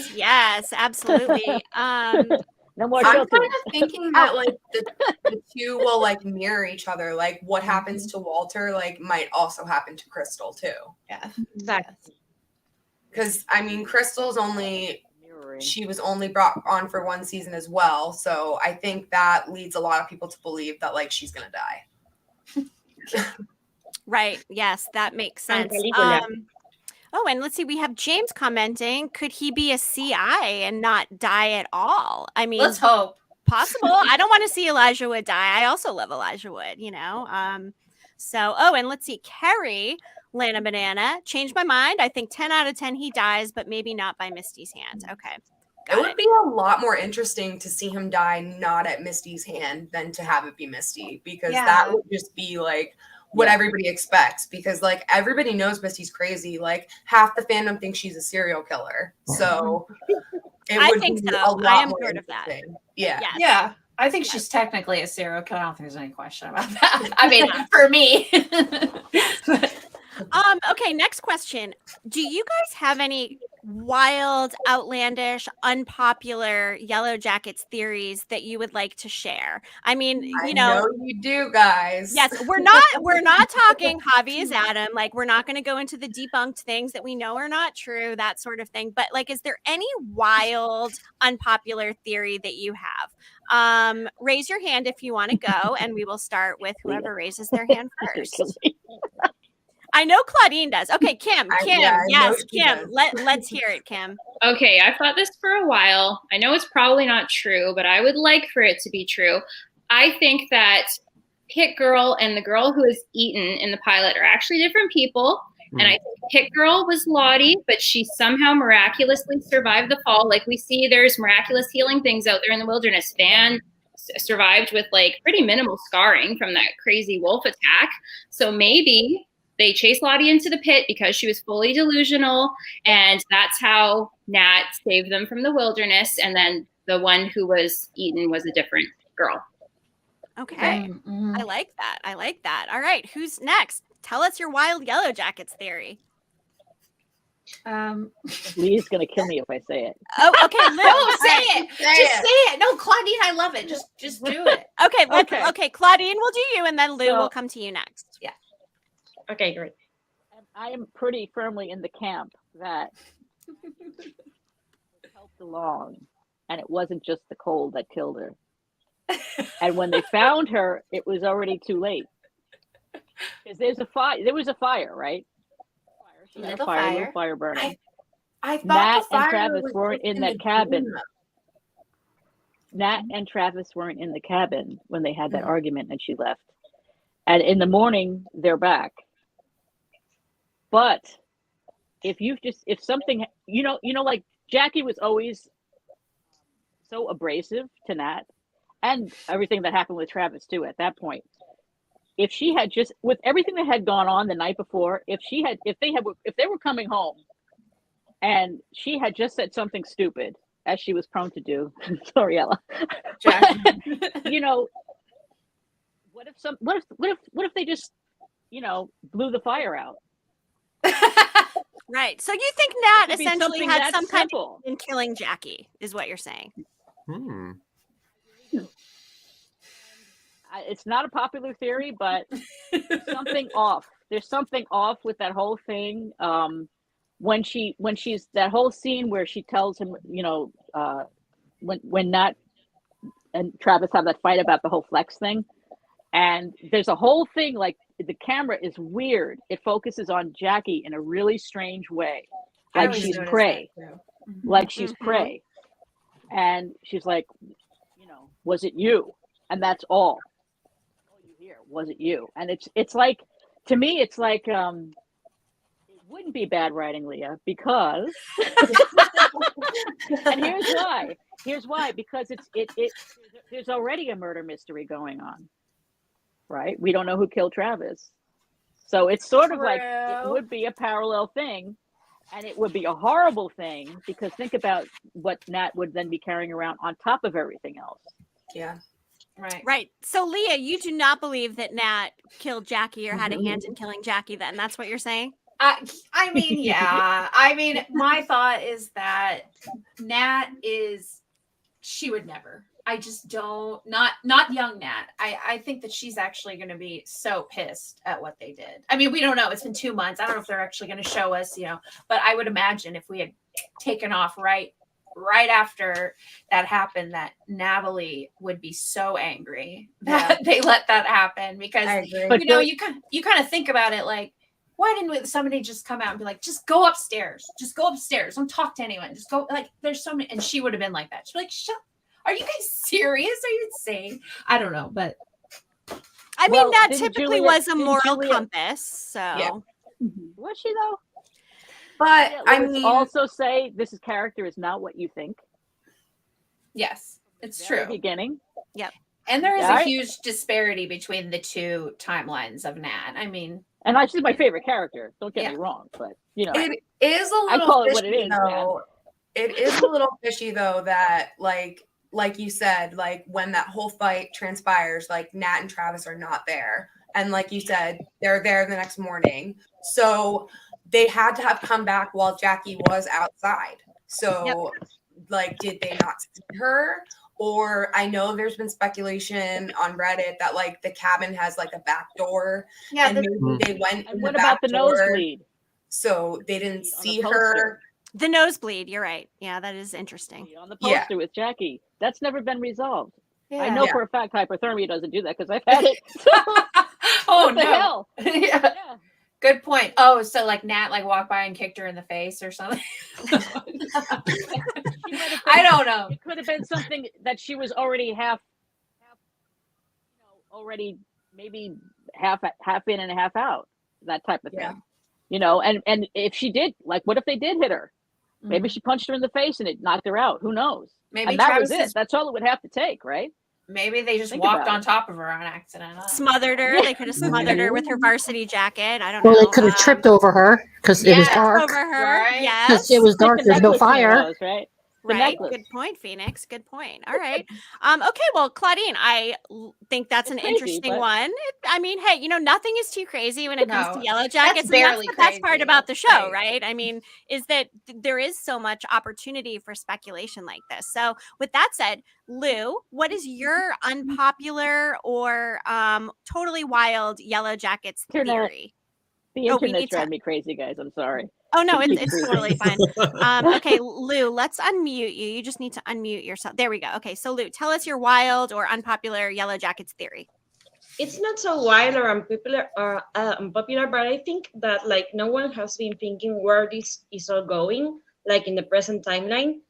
absolutely. No more I'm filters. kind of thinking that like the two will like mirror each other. Like what happens to Walter like might also happen to Crystal too. Yeah. Exactly. Because I mean, Crystal's only Mirroring. she was only brought on for one season as well. So I think that leads a lot of people to believe that like she's gonna die. Right. Yes, that makes And sense. Caligula. Oh, and let's see. We have James commenting. Could he be a CI and not die at all? I mean, Let's hope. possible. I don't want to see Elijah Wood die. I also love Elijah Wood, you know. So, oh, and let's see. Kerry, Lana Banana, changed my mind. I think 10 out of 10 he dies, but maybe not by Misty's hand. Okay. It would be a lot more interesting to see him die not at Misty's hand than to have it be Misty, because that would just be like what everybody expects, because like everybody knows Misty's crazy. Like half the fandom thinks she's a serial killer. So I think so. I am part of that. Yeah. Yes. Yeah. I think she's technically a serial killer. I don't think there's any question about that. I mean, for me. Okay, next question. Do you guys have any wild, outlandish, unpopular Yellowjackets theories that you would like to share? I mean, I know you do, guys. Yes, we're not talking Javi is Adam. Like, we're not going to go into the debunked things that we know are not true, that sort of thing. But like, is there any wild, unpopular theory that you have? Raise your hand if you want to go, and we will start with whoever raises their hand first. I know Claudine does. Okay, Kim, yes, Kim. Let's hear it, Kim. Okay, I've thought this for a while. I know it's probably not true, but I would like for it to be true. I think that Hit Girl and the girl who is eaten in the pilot are actually different people. And I think Hit Girl was Lottie, but she somehow miraculously survived the fall. Like we see there's miraculous healing things out there in the wilderness. Van survived with like pretty minimal scarring from that crazy wolf attack. So maybe they chased Lottie into the pit because she was fully delusional, and that's how Nat saved them from the wilderness. And then the one who was eaten was a different girl. Okay. I like that. All right. Who's next? Tell us your wild Yellowjackets theory. Lee's going to kill me if I say it. Oh, okay. No, say it. Just say it. No, Claudine, I love it. Just do it. Okay. Claudine, we'll do you, and then Lou will come to you next. Yeah. Okay, great. I am pretty firmly in the camp that it helped along, and it wasn't just the cold that killed her. And when they found her, it was already too late. Because there was a fire, right? Little fire burning. I thought Nat the fire and Travis was weren't in that cabin. Nat and Travis weren't in the cabin when they had that argument and she left. And in the morning, they're back. But if something, like Jackie was always so abrasive to Nat, and everything that happened with Travis too at that point. If she had just, with everything that had gone on the night before, if they were coming home and she had just said something stupid, as she was prone to do, sorry, Ella, what if they just, blew the fire out? Right. So you think Nat essentially had some kind simple. of in killing Jackie, is what you're saying. It's not a popular theory, but there's something off. There's something off with that whole thing. When she's that whole scene where she tells him, when Nat and Travis have that fight about the whole flex thing, and there's a whole thing like the camera is weird. It focuses on Jackie in a really strange way, like she's prey, and she's like, was it you? And that's all you hear. Was it you? And it's like, to me, it's like it wouldn't be bad writing, Leah, because and here's why because there's already a murder mystery going on, right? We don't know who killed Travis, so it's sort of like it would be a parallel thing, and it would be a horrible thing because think about what Nat would then be carrying around on top of everything else. Yeah. Right. So, Leah, you do not believe that Nat killed Jackie or had a hand in killing Jackie then? That's what you're saying? I mean, yeah. I mean, my thought is that Nat is she would never. I just don't, not young Nat. I think that she's actually going to be so pissed at what they did. I mean, we don't know. It's been 2 months. I don't know if they're actually going to show us, but I would imagine if we had taken off right after that happened, that Natalie would be so angry that they let that happen, because you kind of think about it like, why didn't somebody just come out and be like, just go upstairs, don't talk to anyone, just go, like, there's so many. And she would have been like that. She'd be like, are you guys serious? Are you insane? I don't know, but I mean, that typically was a moral compass. So was she though? But I mean, also say this character is not what you think. Yes, it's true. Beginning. Yep. And there is a huge disparity between the two timelines of Nat. I mean, and she's my favorite character. Don't get me wrong, but it is a little. I call it fishy, what it is. Though. It is a little fishy though that like you said, like when that whole fight transpires, like Nat and Travis are not there, and like you said, they're there the next morning. So they had to have come back while Jackie was outside. So, like, did they not see her? Or I know there's been speculation on Reddit that like the cabin has like a back door. Yeah, and maybe they went. And what about the nosebleed? So they didn't see her. The nosebleed. You're right. Yeah, that is interesting. On the poster with Jackie, that's never been resolved. Yeah. I know for a fact hypothermia doesn't do that because I've had it. Oh what the hell? Yeah. Good point. Oh, so like Nat like walked by and kicked her in the face or something. I don't know. It could have been something that she was already half already maybe half in and half out, that type of thing. And if she did, like, what if they did hit her? Maybe she punched her in the face and it knocked her out. Who knows? Maybe and that was it. That's all it would have to take, right? Maybe they just walked on top of her on accident. Smothered her. They could have smothered her with her varsity jacket. I don't know. Well, they could have tripped over her because it was dark. Over her. Right? Yes. Because it was dark. There's no fire. Knows, right? Right. Good point, Phoenix. Good point. All right. Okay. Well, Claudine, I think that's an interesting one. I mean, hey, nothing is too crazy when it comes to Yellowjackets. That's the best part about the show, right? I mean, is that there is so much opportunity for speculation like this. So with that said, Lou, what is your unpopular or totally wild Yellowjackets theory? The internet's driving me crazy, guys. I'm sorry. Oh, no, it's totally fine. Okay, Lou, let's unmute you. You just need to unmute yourself. There we go. Okay, so Lou, tell us your wild or unpopular Yellowjackets theory. It's not so wild or unpopular, but I think that like no one has been thinking where this is all going, like in the present timeline.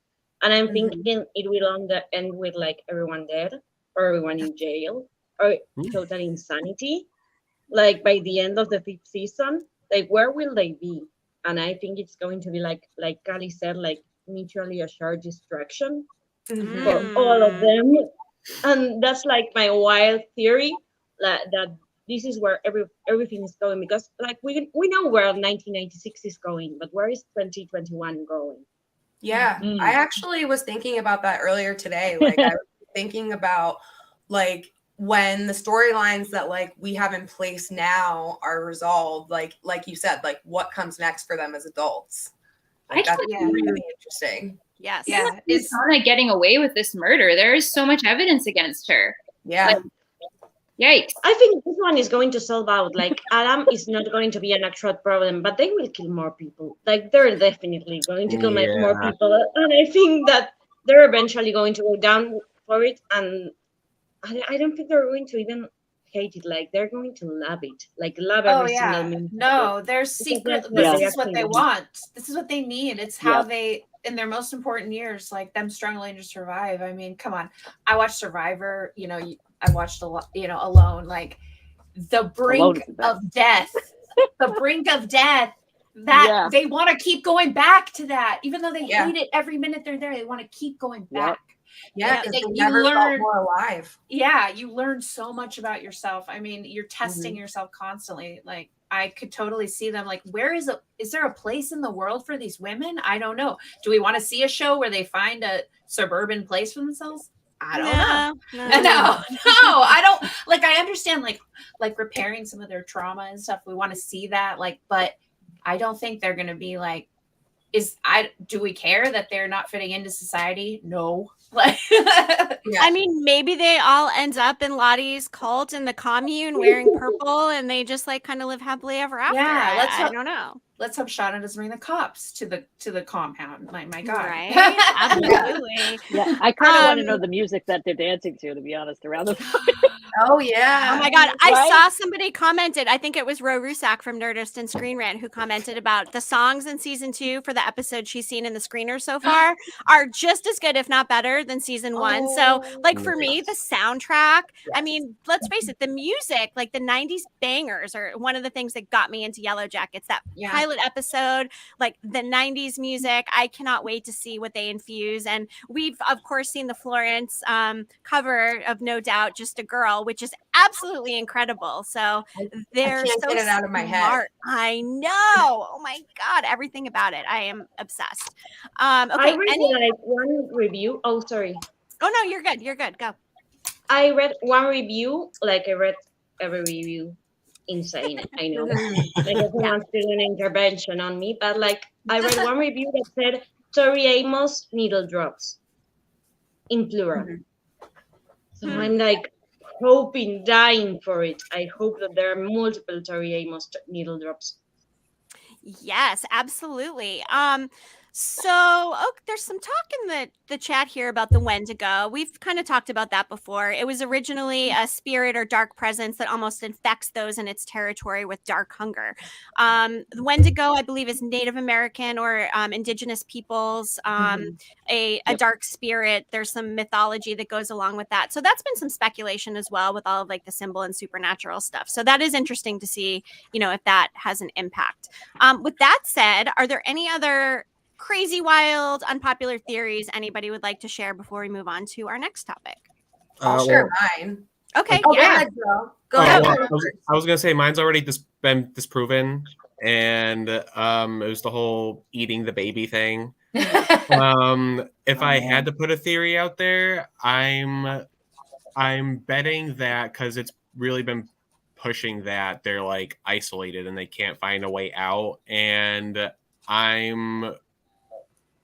And I'm thinking it will end with like everyone dead or everyone in jail or total insanity. Like by the end of the 5th season, like where will they be? And I think it's going to be like Kali said, like mutually assured destruction for all of them. And that's like my wild theory that this is where everything is going, because like we know where 1996 is going, but where is 2021 going? Yeah, I actually was thinking about that earlier today. Like I was thinking about like when the storylines that like we have in place now are resolved, like you said, like what comes next for them as adults. Like, that's really interesting. Yes. Yeah. Is Shauna getting away with this murder? There is so much evidence against her. Yeah. Like, yikes. I think this one is going to solve out. Like Adam is not going to be an actual problem, but they will kill more people. Like they're definitely going to kill more people. And I think that they're eventually going to go down for it. And I don't think they're going to even hate it. Like they're going to love it. Like love every single minute. No, they're secret. This is what they want. This is what they need. It's how they, in their most important years, like them struggling to survive. I mean, come on. I watched Survivor. I watched a lot. Alone. Like the brink of death. The brink of death. That they want to keep going back to that, even though they hate it every minute they're there. They want to keep going back. Yeah, they never felt more alive. Yeah, you learn so much about yourself. I mean, you're testing yourself constantly. Like, I could totally see them. Like, is there a place in the world for these women? I don't know. Do we want to see a show where they find a suburban place for themselves? I don't know. No, I don't. Like, I understand, like repairing some of their trauma and stuff. We want to see that, like, but I don't think they're going to be like do we care that they're not fitting into society? No. Like, I mean, maybe they all end up in Lottie's cult in the commune wearing purple, and they just like kind of live happily ever after. Yeah, I don't know. Let's hope Shauna doesn't bring the cops to the compound. My God. Right? Absolutely. Yeah, I kind of want to know the music that they're dancing to be honest, around the fire. Oh yeah. Oh my God. Right? I saw somebody commented, I think it was Ro Rusak from Nerdist and Screen Rant, who commented about the songs in season 2 for the episode she's seen in the screener so far are just as good, if not better, than season 1. So like for me, the soundtrack, I mean, let's face it, the music, like the 90s bangers are one of the things that got me into Yellowjackets. That pilot episode, like the 90s music, I cannot wait to see what they infuse. And we've of course seen the Florence cover of No Doubt Just a Girl, which is absolutely incredible. So they're can't so get it out of my head. smart. I know. Oh my God, everything about it. I am obsessed. Okay. I read like one review. Oh, sorry. Oh no, you're good. You're good. Go. I read one review. Like I read every review. Insane. I know. Like everyone's doing an intervention on me, but like I read one review that said Tori Amos needle drops in plural. So I'm like hoping, dying for it. I hope that there are multiple Tori Amos needle drops. Yes, absolutely. There's some talk in the chat here about the Wendigo. We've kind of talked about that before. It was originally a spirit or dark presence that almost infects those in its territory with dark hunger. The Wendigo, I believe, is Native American or indigenous peoples, a dark spirit. There's some mythology that goes along with that. So that's been some speculation as well with all of like the symbol and supernatural stuff. So that is interesting to see, if that has an impact. With that said, are there any other crazy, wild, unpopular theories anybody would like to share before we move on to our next topic? I'll share mine. Okay, Go ahead. I was gonna say mine's already been disproven, and it was the whole eating the baby thing. If I had to put a theory out there, I'm betting that because it's really been pushing that they're like isolated and they can't find a way out, and I'm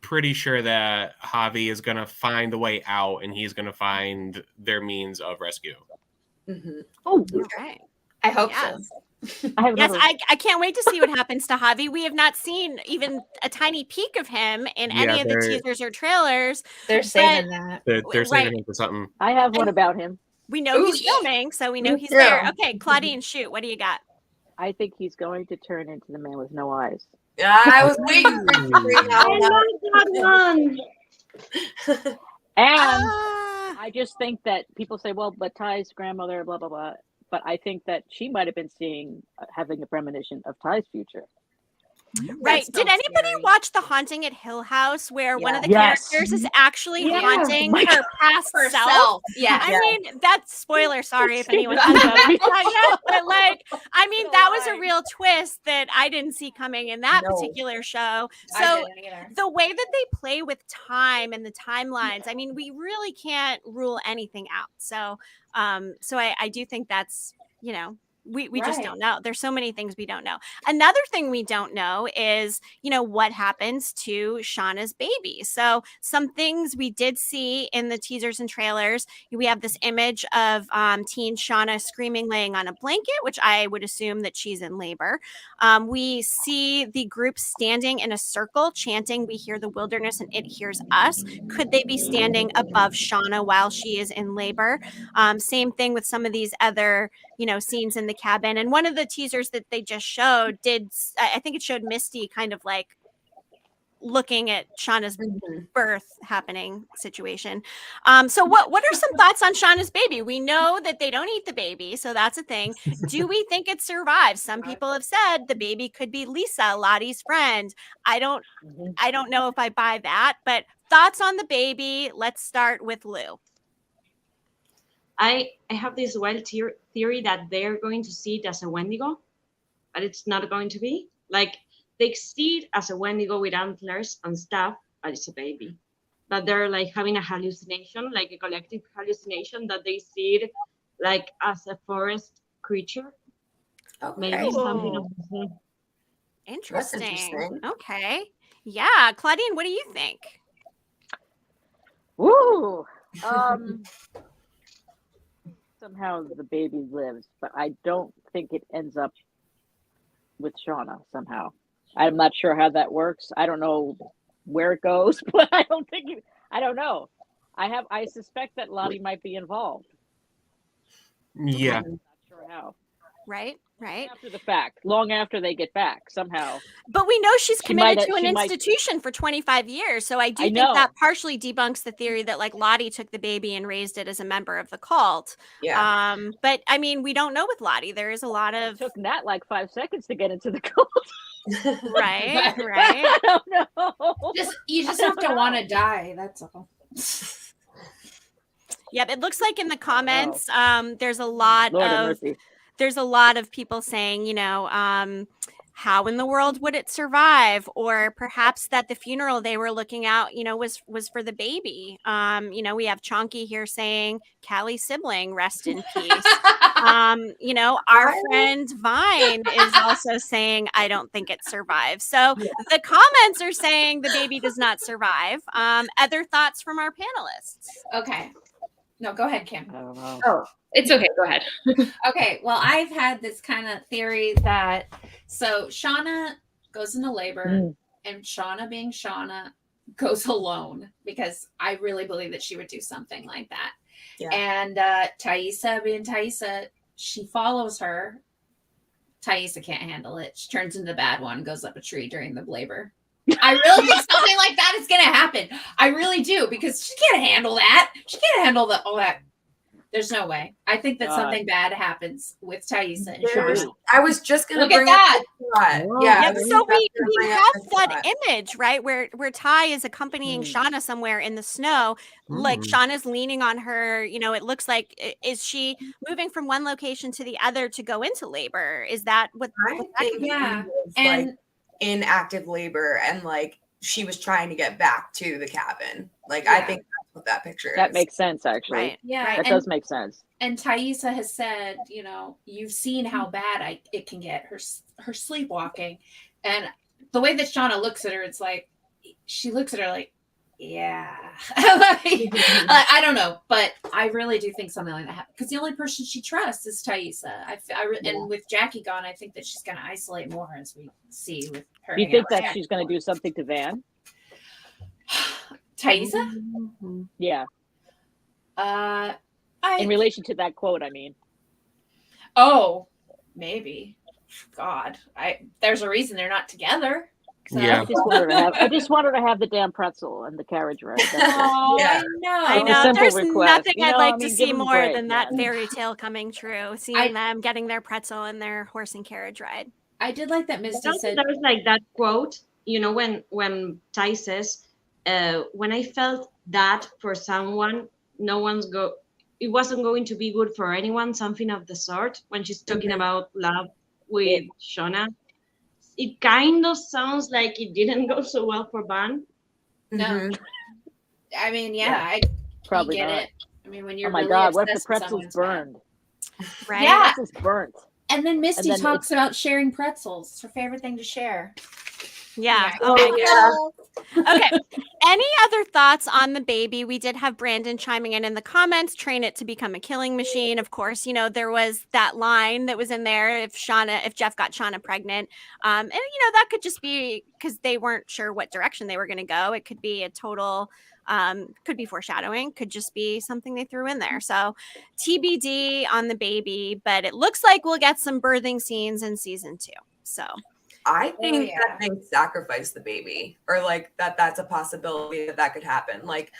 pretty sure that Javi is going to find the way out and he's going to find their means of rescue. Oh, okay. I hope so. I can't wait to see what happens to Javi. We have not seen even a tiny peek of him in any of the teasers or trailers. They're saving that. They're saving him for something. I have one about him. We know he's filming, so we know he's there. Okay, Claudine, shoot. What do you got? I think he's going to turn into the man with no eyes. I was waiting for you. And I just think that people say, well, but Ty's grandmother, blah, blah, blah. But I think that she might have been having a premonition of Ty's future. Right. Did anybody watch The Haunting at Hill House where one of the characters is actually haunting her past self? Yeah. I mean, that's spoiler. Sorry if anyone hasn't watched that yet. But like, I mean, that was a real twist that I didn't see coming in that particular show. So the way that they play with time and the timelines, I mean, we really can't rule anything out. So I do think that's, we just don't know. There's so many things we don't know. Another thing we don't know is, what happens to Shauna's baby. So some things we did see in the teasers and trailers. We have this image of teen Shauna screaming, laying on a blanket, which I would assume that she's in labor. We see the group standing in a circle chanting, "We hear the wilderness and it hears us." Could they be standing above Shauna while she is in labor? Same thing with some of these other, scenes in the cabin. And one of the teasers that they just showed I think it showed Misty kind of like looking at Shauna's birth happening situation. So what are some thoughts on Shauna's baby? We know that they don't eat the baby, so that's a thing. Do we think it survives? Some people have said the baby could be Lisa, Lottie's friend. I don't know if I buy that, but thoughts on the baby. Let's start with Lou. I have this wild theory that they're going to see it as a Wendigo, but it's not going to be. Like, they see it as a Wendigo with antlers and stuff, but it's a baby. But they're like having a hallucination, like a collective hallucination, that they see it like as a forest creature. Maybe something of the same. Interesting. Okay. Yeah, Claudine, what do you think? Woo! Somehow the baby lives, but I don't think it ends up with Shauna somehow. I'm not sure how that works. I don't know where it goes, but I don't know. I suspect that Lottie might be involved. Yeah. I'm not sure how. Right. After the fact, long after they get back, somehow. But we know she's committed to an she might- institution for 25 years. So I do I think know. that partially debunks the theory that like Lottie took the baby and raised it as a member of the cult. Yeah. But I mean, we don't know with Lottie. There is a lot It of took Nat like 5 seconds to get into the cult. right. I don't know. You just have to want to die. That's all. Yep. It looks like in the comments, there's a lot Lord have of mercy. there's a lot of people saying, how in the world would it survive? Or perhaps that the funeral they were looking at, was for the baby. We have Chonky here saying, Callie's sibling, rest in peace. Our friend Vine is also saying, I don't think it survives. So the comments are saying the baby does not survive. Other thoughts from our panelists? Okay. No, go ahead, Kim. I don't know. Oh, it's okay. Go ahead. Okay, well, I've had this kind of theory that Shauna goes into labor and Shauna being Shauna goes alone because I really believe that she would do something like that. Yeah. And Thaisa being Thaisa, she follows her. Thaisa can't handle it. She turns into the bad one, goes up a tree during the labor. I really think something like that is going to happen. I really do, because she can't handle that. She can't handle all that. There's no way. I think that something bad happens with Thaisa and Shauna. I was just going to bring that. Up yeah. So we have that image, right, where Ty is accompanying Shauna somewhere in the snow. Like Shauna's leaning on her. It looks like, is she moving from one location to the other to go into labor? Is that what? I think and like in active labor, and like she was trying to get back to the cabin. Like I think that's what that picture is. That makes sense, actually. Right. Yeah, that does make sense. And Thaisa has said, you've seen how bad it can get, her sleepwalking, and the way that Shauna looks at her, it's like she looks at her like, yeah. I don't know, but I really do think something like that happened, because the only person she trusts is Thaisa. And with Jackie gone, I think that she's going to isolate more, as we see with her. Do you think that she's going to do something to Van? Thaisa? Yeah. In relation to that quote, I mean. Oh, maybe. God, there's a reason they're not together. So. Yeah. I just want her to have the damn pretzel and the carriage ride. Oh, yeah. I know. There's nothing I'd like to see more break, than that fairy tale coming true. Seeing them getting their pretzel and their horse and carriage ride. I did like that Misty said. There was like that quote, when Ty says, when I felt that for someone, it wasn't going to be good for anyone, something of the sort, when she's talking about love with Shauna. It kind of sounds like it didn't go so well for Van. No. I mean, I probably get not. it. I mean, when you're oh my really God, what if the obsessed with pretzel's burned? Right? Yeah. The pretzel's burnt. And then Misty talks about sharing pretzels. It's her favorite thing to share. Yeah. Oh, Okay. Any other thoughts on the baby? We did have Brandon chiming in the comments, train it to become a killing machine. Of course, there was that line that was in there, if Jeff got Shauna pregnant. And that could just be because they weren't sure what direction they were going to go. It could be a total, could be foreshadowing, could just be something they threw in there. So TBD on the baby, but it looks like we'll get some birthing scenes in season 2. So I think that they sacrifice the baby, or like that's a possibility that could happen. Like,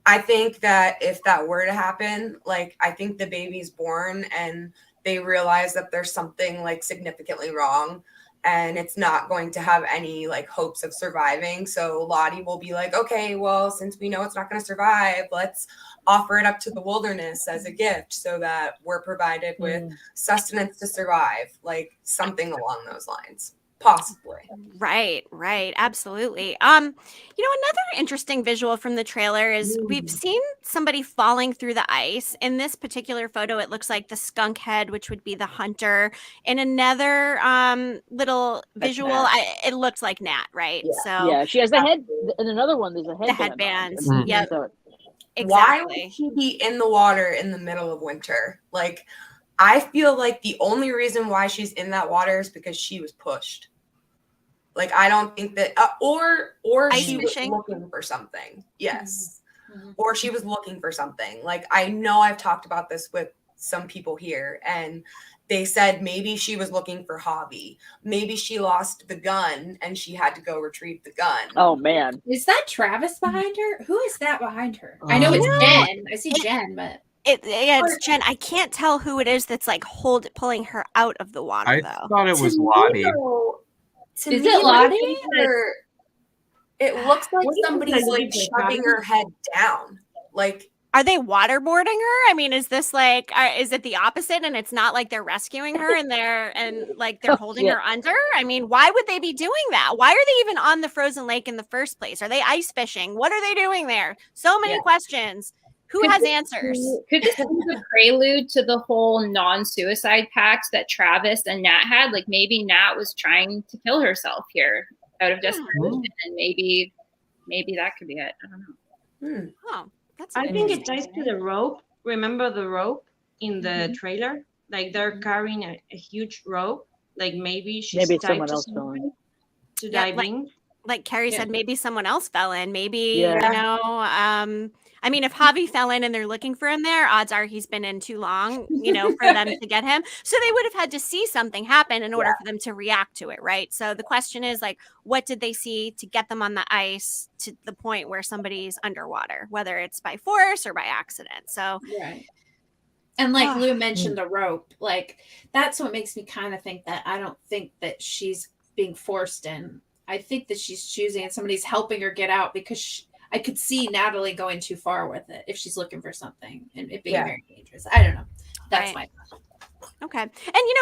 I think that if that were to happen, like, I think the baby's born and they realize that there's something like significantly wrong and it's not going to have any like hopes of surviving. So Lottie will be like, okay, well, since we know it's not going to survive, let's offer it up to the wilderness as a gift so that we're provided with sustenance to survive, like something along those lines. possibly. Right, absolutely. Another interesting visual from the trailer is we've seen somebody falling through the ice. In this particular photo, it looks like the skunk head, which would be the hunter. In another little visual, it looks like Nat, right? Yeah. So she has the head. In another one, there's a headband. the headbands. on. Yep. So, Exactly. Why would she be in the water in the middle of winter? Like, I feel like the only reason why she's in that water is because she was pushed. Like, I don't think that, or she was looking for something. Yes. Or she was looking for something. Like, I know I've talked about this with some people here, and they said maybe she was looking for Hobby. Maybe she lost the gun and she had to go retrieve the gun. oh man, Is that Travis behind her? Who is that behind her? I know it's Jen. I see Jen, but it's Jen. I can't tell who it is that's like pulling her out of the water, I though. thought it was Lottie. Is it Lottie? It looks like somebody's like shoving her head down. Like, are they waterboarding her? I mean, is this like, is it the opposite? And it's not like they're rescuing her and they're holding her under? I mean, why would they be doing that? Why are they even on the frozen lake in the first place? Are they ice fishing? What are they doing there? So many questions. Who has answers? Could this be the prelude to the whole non-suicide pact that Travis and Nat had? Like maybe Nat was trying to kill herself here out of desperation, and maybe that could be it. I don't know. Oh. I think it ties to the rope. Remember the rope in the trailer? Like they're carrying a huge rope. Like maybe tied someone to else something fell to dive in. Like Carrie said, maybe someone else fell in. Maybe, I mean, if Javi fell in and they're looking for him there, odds are he's been in too long, for them to get him. So they would have had to see something happen in order for them to react to it, right? So the question is, like, what did they see to get them on the ice to the point where somebody's underwater, whether it's by force or by accident? So, right. And like Lou mentioned the rope, like that's what makes me kind of think that I don't think that she's being forced in. I think that she's choosing and somebody's helping her get out because I could see Natalie going too far with it if she's looking for something and it being very dangerous. I don't know. That's my thought. Okay. And,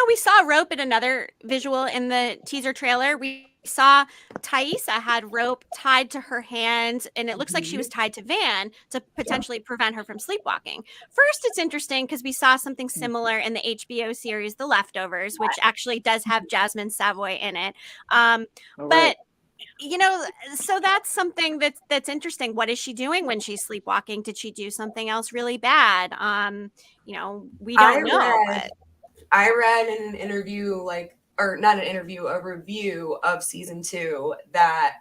we saw rope in another visual in the teaser trailer. We saw Thaisa had rope tied to her hand, and it looks like she was tied to Van to potentially prevent her from sleepwalking. First, it's interesting because we saw something similar in the HBO series, The Leftovers, which actually does have Jasmine Savoy in it. But so that's something that's interesting. What is she doing when she's sleepwalking? Did she do something else really bad? We don't know. I read in an interview, or not an interview, a review of season 2 that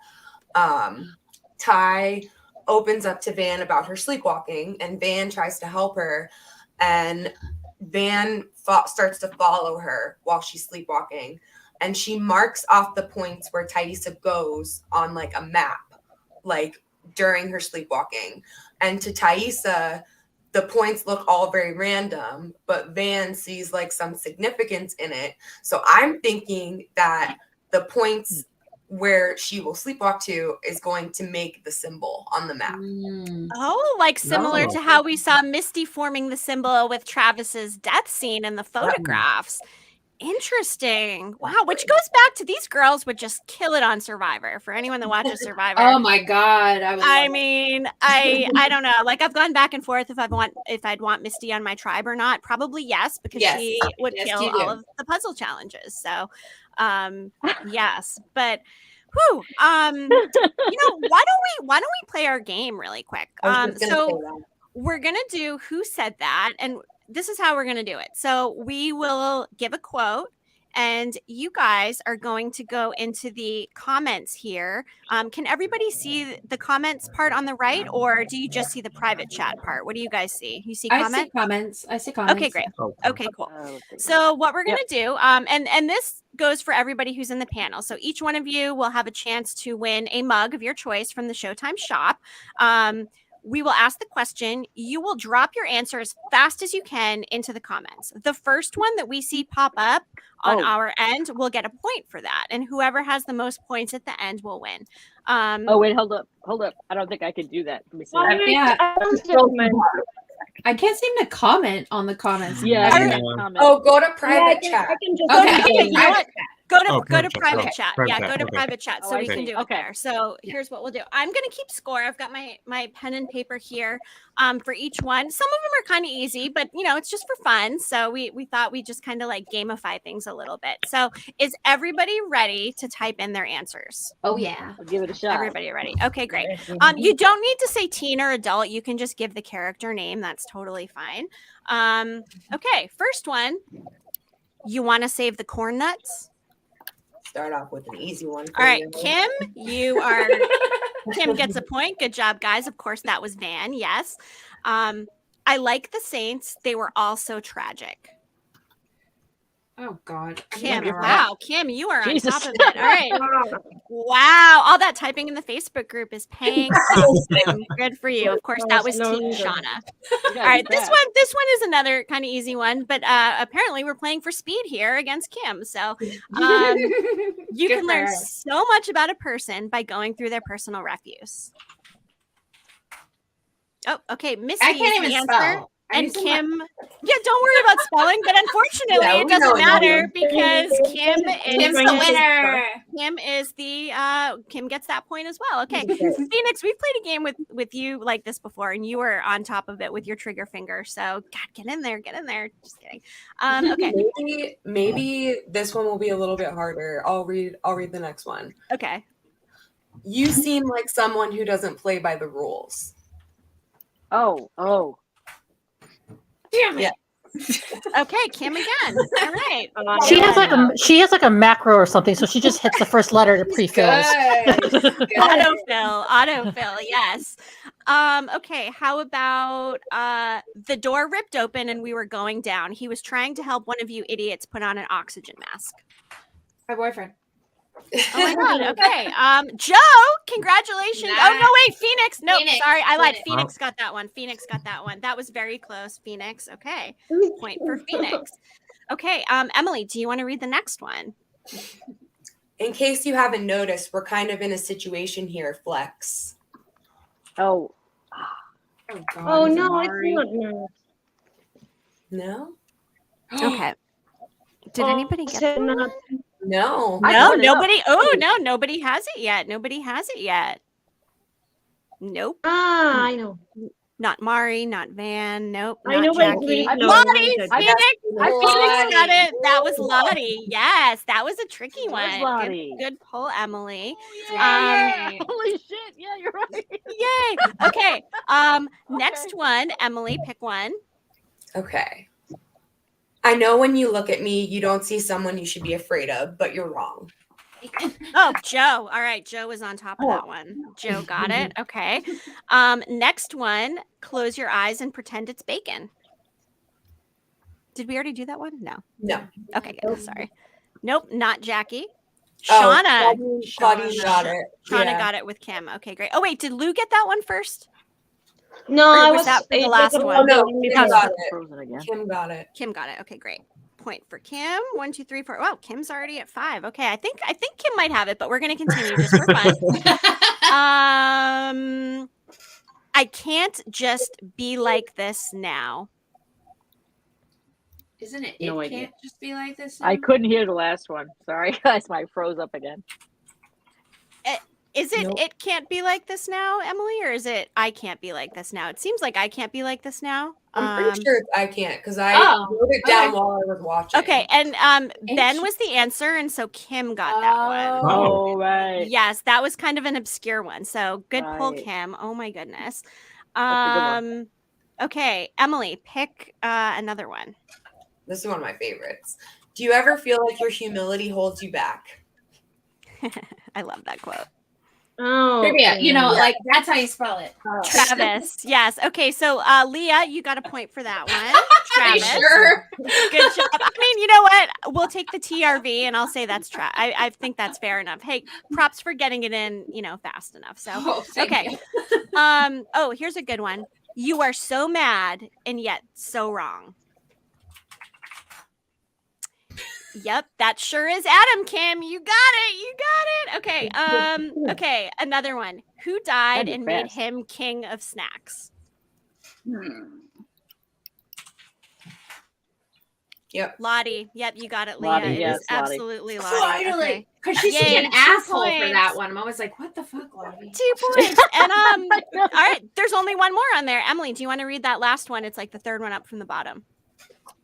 Ty opens up to Van about her sleepwalking, and Van tries to help her, and Van starts to follow her while she's sleepwalking. And she marks off the points where Thaisa goes on like a map, like during her sleepwalking. And to Thaisa, the points look all very random, but Van sees like some significance in it. So I'm thinking that the points where she will sleepwalk to is going to make the symbol on the map. Oh, like similar to how we saw Misty forming the symbol with Travis's death scene in the photographs. Interesting. Wow. Which goes back to these girls would just kill it on Survivor. For anyone that watches Survivor. Oh my God. I don't know. Like I've gone back and forth if I'd want Misty on my tribe or not. Probably yes, because she would kill all of the puzzle challenges. So yes. But why don't we play our game really quick? So we're gonna do Who Said That, and this is how we're going to do it. So we will give a quote, and you guys are going to go into the comments here. Can everybody see the comments part on the right, or do you just see the private chat part? What do you guys see? You see comments? I see comments. Okay, great. Okay, cool. So what we're going to do, and this goes for everybody who's in the panel. So each one of you will have a chance to win a mug of your choice from the Showtime shop. We will ask the question. You will drop your answer as fast as you can into the comments. The first one that we see pop up on our end will get a point for that. And whoever has the most points at the end will win. Wait, hold up. I don't think I can do that. I can't seem to comment on the comments. Yeah. Go to private chat. Okay, you know what? Go to Oh, private Okay. chat. Private Yeah, chat, go to okay. private chat so Oh, I we can see. do it Okay. there. So here's what we'll do. I'm gonna keep score. I've got my pen and paper here for each one. Some of them are kind of easy, but it's just for fun. So we thought we'd just kind of like gamify things a little bit. So is everybody ready to type in their answers? Oh yeah. We'll give it a shot. Everybody ready? Okay, great. You don't need to say teen or adult. You can just give the character name. That's totally fine. Okay, first one. You want to save the corn nuts? Start off with an easy one. For All right, you. Kim, Kim gets a point. Good job, guys. Of course, that was Van. Yes. I like the Saints. They were all so tragic. Oh God. Kim, Okay. wow, Kim, you are Jesus. on top of it. All right. Wow, all that typing in the Facebook group is paying off. Good for you. Of course, that was Team Shauna. You gotta All right, be this fast. one is another kind of easy one, but apparently we're playing for speed here against Kim. So you Good can for learn her. so much about a person by going through their personal refuse. Oh, okay, Missy. I can't is the even answer. spell. I And need some- Kim, yeah, don't worry about spelling, but unfortunately, Yeah, it we know doesn't what you matter mean. because Kim Kim's the winner. Kim is the Kim gets that point as well. Okay, Phoenix, we've played a game with you like this before, and you were on top of it with your trigger finger. So, God, get in there. Just kidding. Okay, Maybe this one will be a little bit harder. I'll read the next one. okay. You seem like someone who doesn't play by the rules. Oh. Damn it. Yeah. Okay, Kim again. All right. She has like a macro or something, so she just hits the first letter to pre-fills. Good. Autofill, yes. Okay, how about the door ripped open and we were going down. He was trying to help one of you idiots put on an oxygen mask. My boyfriend. Oh my God. Okay. Joe, congratulations. Oh no, wait, Phoenix. No, Phoenix. sorry. I lied. Phoenix. Phoenix got that one. That was very close. Phoenix. Okay. Point for Phoenix. Okay. Emily, do you want to read the next one? In case you haven't noticed, we're kind of in a situation here, Flex. Oh. Oh God. Oh is it no, Mari? it's not. No? Okay. Did anybody get that? Not. No. I No, put it up. nobody. Oh no, nobody has it yet. Nope. I know. Not Mari, not Van. Nope. I Not know, but I Jackie. didn't know. Lottie, I Phoenix. Phoenix got it. Lottie. That was Lottie. Yes, that was a tricky It was one. Lottie. Good pull, Emily. Yay. Holy shit! Yeah, you're right. Yay. Okay. Next one, Emily, pick one. Okay. I know when you look at me, you don't see someone you should be afraid of, but you're wrong. Oh, Joe. All right, Joe is on top of that one. Joe got it. Okay. Next one, close your eyes and pretend it's bacon. Did we already do that one? No. No. Okay, good. Sorry. Nope, not Jackie. Oh, Shauna. Claudine got it. Shauna Yeah. got it with Kim. Okay, great. Oh wait, did Lou get that one first? No, Or I was was that for the it last was one? Oh, no. one Kim before. got it. Frozen again. Kim got it. Kim got it. Okay, great. Point for Kim. 1, 2, 3, 4. Wow, Kim's already at 5. Okay, I think Kim might have it, but we're gonna continue just for fun. I can't just be like this now. Isn't it? No It idea. can't just be like this. I now? couldn't hear the last one. Sorry, guys. My froze up again. Is it Nope. it can't be like this now, Emily, or is it I can't be like this now? It seems like I can't be like this now. I'm pretty sure I can't because I Oh, wrote it down okay. while I was watching. Okay, and Ben was the answer, and so Kim got that one. Oh, right. Yes, that was kind of an obscure one. So good pull, Right. Kim. Oh my goodness. That's a good one. Okay, Emily, pick another one. This is one of my favorites. Do you ever feel like your humility holds you back? I love that quote. Oh, Trivia. You know, Yeah. like that's how you spell it. Travis. Yes. Okay, so Leah, you got a point for that one. Are you Travis. sure? Good job. I mean, you know what? We'll take the TRV and I'll say that's I think that's fair enough. Hey, props for getting it in, fast enough. So Oh, thank okay. you. Here's a good one. You are so mad and yet so wrong. Yep, that sure is Adam, Kim. You got it. Okay. Okay, another one. Who died That'd be and made fast. him king of snacks? Yep. Lottie. Yep, you got it, Leah. Lottie, It yes, is Lottie. absolutely Lottie. Okay. Finally, because she's such Yay, an 2 asshole for points. that one. I'm always like, what the fuck, Lottie? 2 points. And all right, there's only one more on there. Emily, do you want to read that last one? It's like the third one up from the bottom.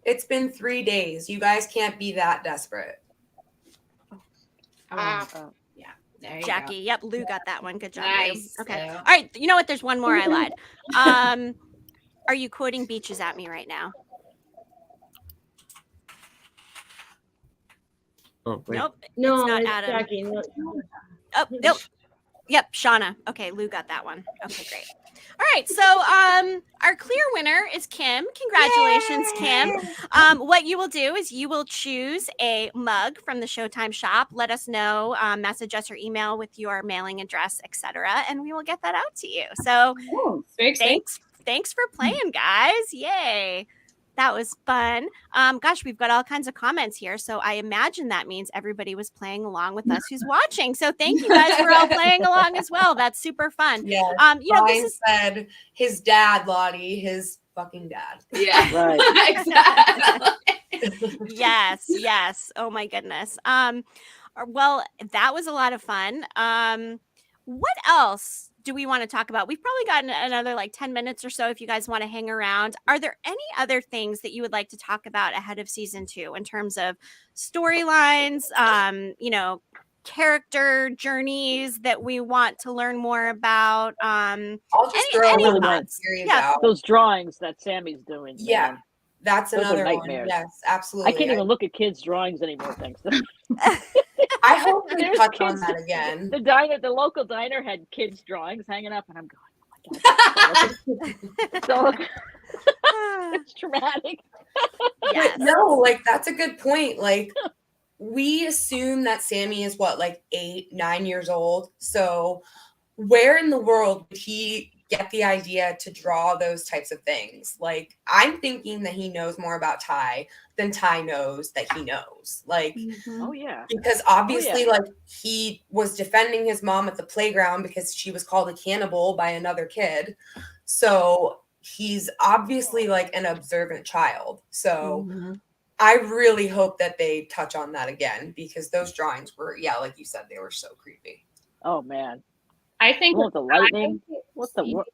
It's been 3 days. You guys can't be that desperate. Yeah, there you Jackie. Yep, Lou got that one. Good go. job, Lou. Nice. Okay. Lou. All right, you know what? There's one more. I lied. Are you quoting beaches at me right now? Oh, wait. Nope. No, it's not it's Adam. Jackie. No. Oh, nope. Yep, Shauna. Okay, Lou got that one. Okay, great. All right, so our clear winner is Kim. Congratulations, Kim. What you will do is you will choose a mug from the Showtime shop. Let us know, message us or email with your mailing address, etc., and we will get that out to you. So Very exciting. thanks for playing, guys. Yay. That was fun. Gosh, we've got all kinds of comments here. So I imagine that means everybody was playing along with us who's watching. So thank you guys for all playing along as well. That's super fun. Yeah. You know, Brian this is said his dad, Lottie, his fucking dad. Yeah. Right. Exactly. yes. Oh my goodness. Well, that was a lot of fun. What else do we want to talk about? We've probably got another like 10 minutes or so if you guys want to hang around. Are there any other things that you would like to talk about ahead of season 2 in terms of storylines, you know, character journeys that we want to learn more about? I'll just throw any one thoughts? series Yeah. out. Those drawings that Sammy's doing. Yeah. Man. That's Those are another one. nightmares. Yes, absolutely. I can't even look at kids' drawings anymore, thanks to I hope they There's touch on kids- that again. the local diner had kids' drawings hanging up, and I'm going, oh my God, don't look. It's traumatic. Yes. No, like that's a good point. Like we assume that Sammy is what, like 8, 9 years old. So where in the world did he get the idea to draw those types of things? Like I'm thinking that he knows more about Ty than Ty knows that he knows. Like Oh yeah. because obviously like he was defending his mom at the playground because she was called a cannibal by another kid. So he's obviously like an observant child. So I really hope that they touch on that again because those drawings were, yeah, like you said, they were so creepy. Oh man. I think What the lightning? What the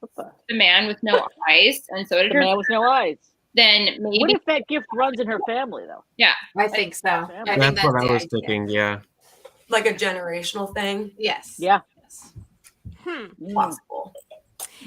the man with no eyes, and so did the her. man with no eyes? Then What maybe if that gift runs in her family though? I think so. I think That's what the I was idea. thinking. Yeah. Like a generational thing. Yes. Yeah. Yes. Possible.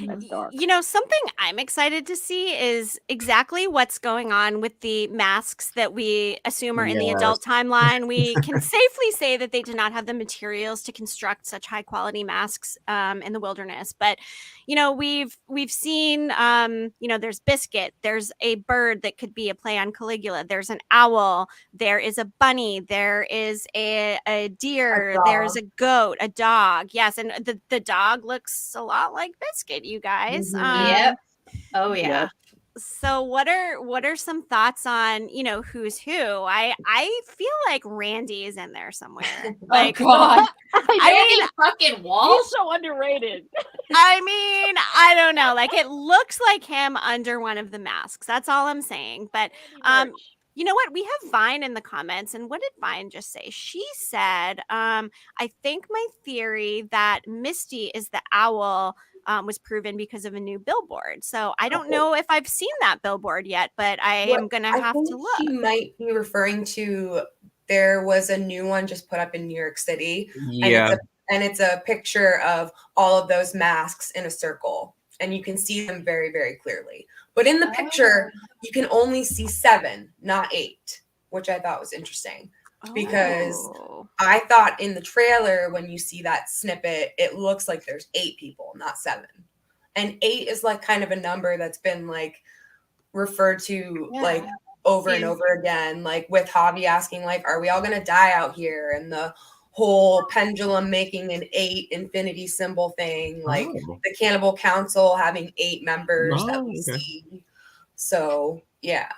That's dark. You know, something I'm excited to see is exactly what's going on with the masks that we assume are in the adult timeline. We can safely say that they did not have the materials to construct such high quality masks in the wilderness. But, you know, we've seen, you know, there's Biscuit, there's a bird that could be a play on Caligula, there's an owl, there is a bunny, there is a deer, there's a goat, a dog. Yes, and the dog looks a lot like Biscuit, you guys. Yep. Oh yeah. So what are some thoughts on, you know, who's who? I feel like Randy is in there somewhere. Like, oh God. I mean, fucking Walt. He's so underrated. I mean, I don't know. Like it looks like him under one of the masks. That's all I'm saying. But you know what? We have Vine in the comments, and what did Vine just say? She said, I think my theory that Misty is the owl was proven because of a new billboard. So I don't know if I've seen that billboard yet, but I am going to have to look. She might be referring to, there was a new one just put up in New York City. Yeah. And it's a picture of all of those masks in a circle. And you can see them very, very clearly. But in the picture, you can only see 7, not 8, which I thought was interesting. Because I thought in the trailer, when you see that snippet, it looks like there's 8 people, not 7. And 8 is like kind of a number that's been like referred to like over and over again, like with Javi asking like, are we all going to die out here? And the whole pendulum making an 8 infinity symbol thing, like the Cannibal Council having 8 members that we see. So yeah.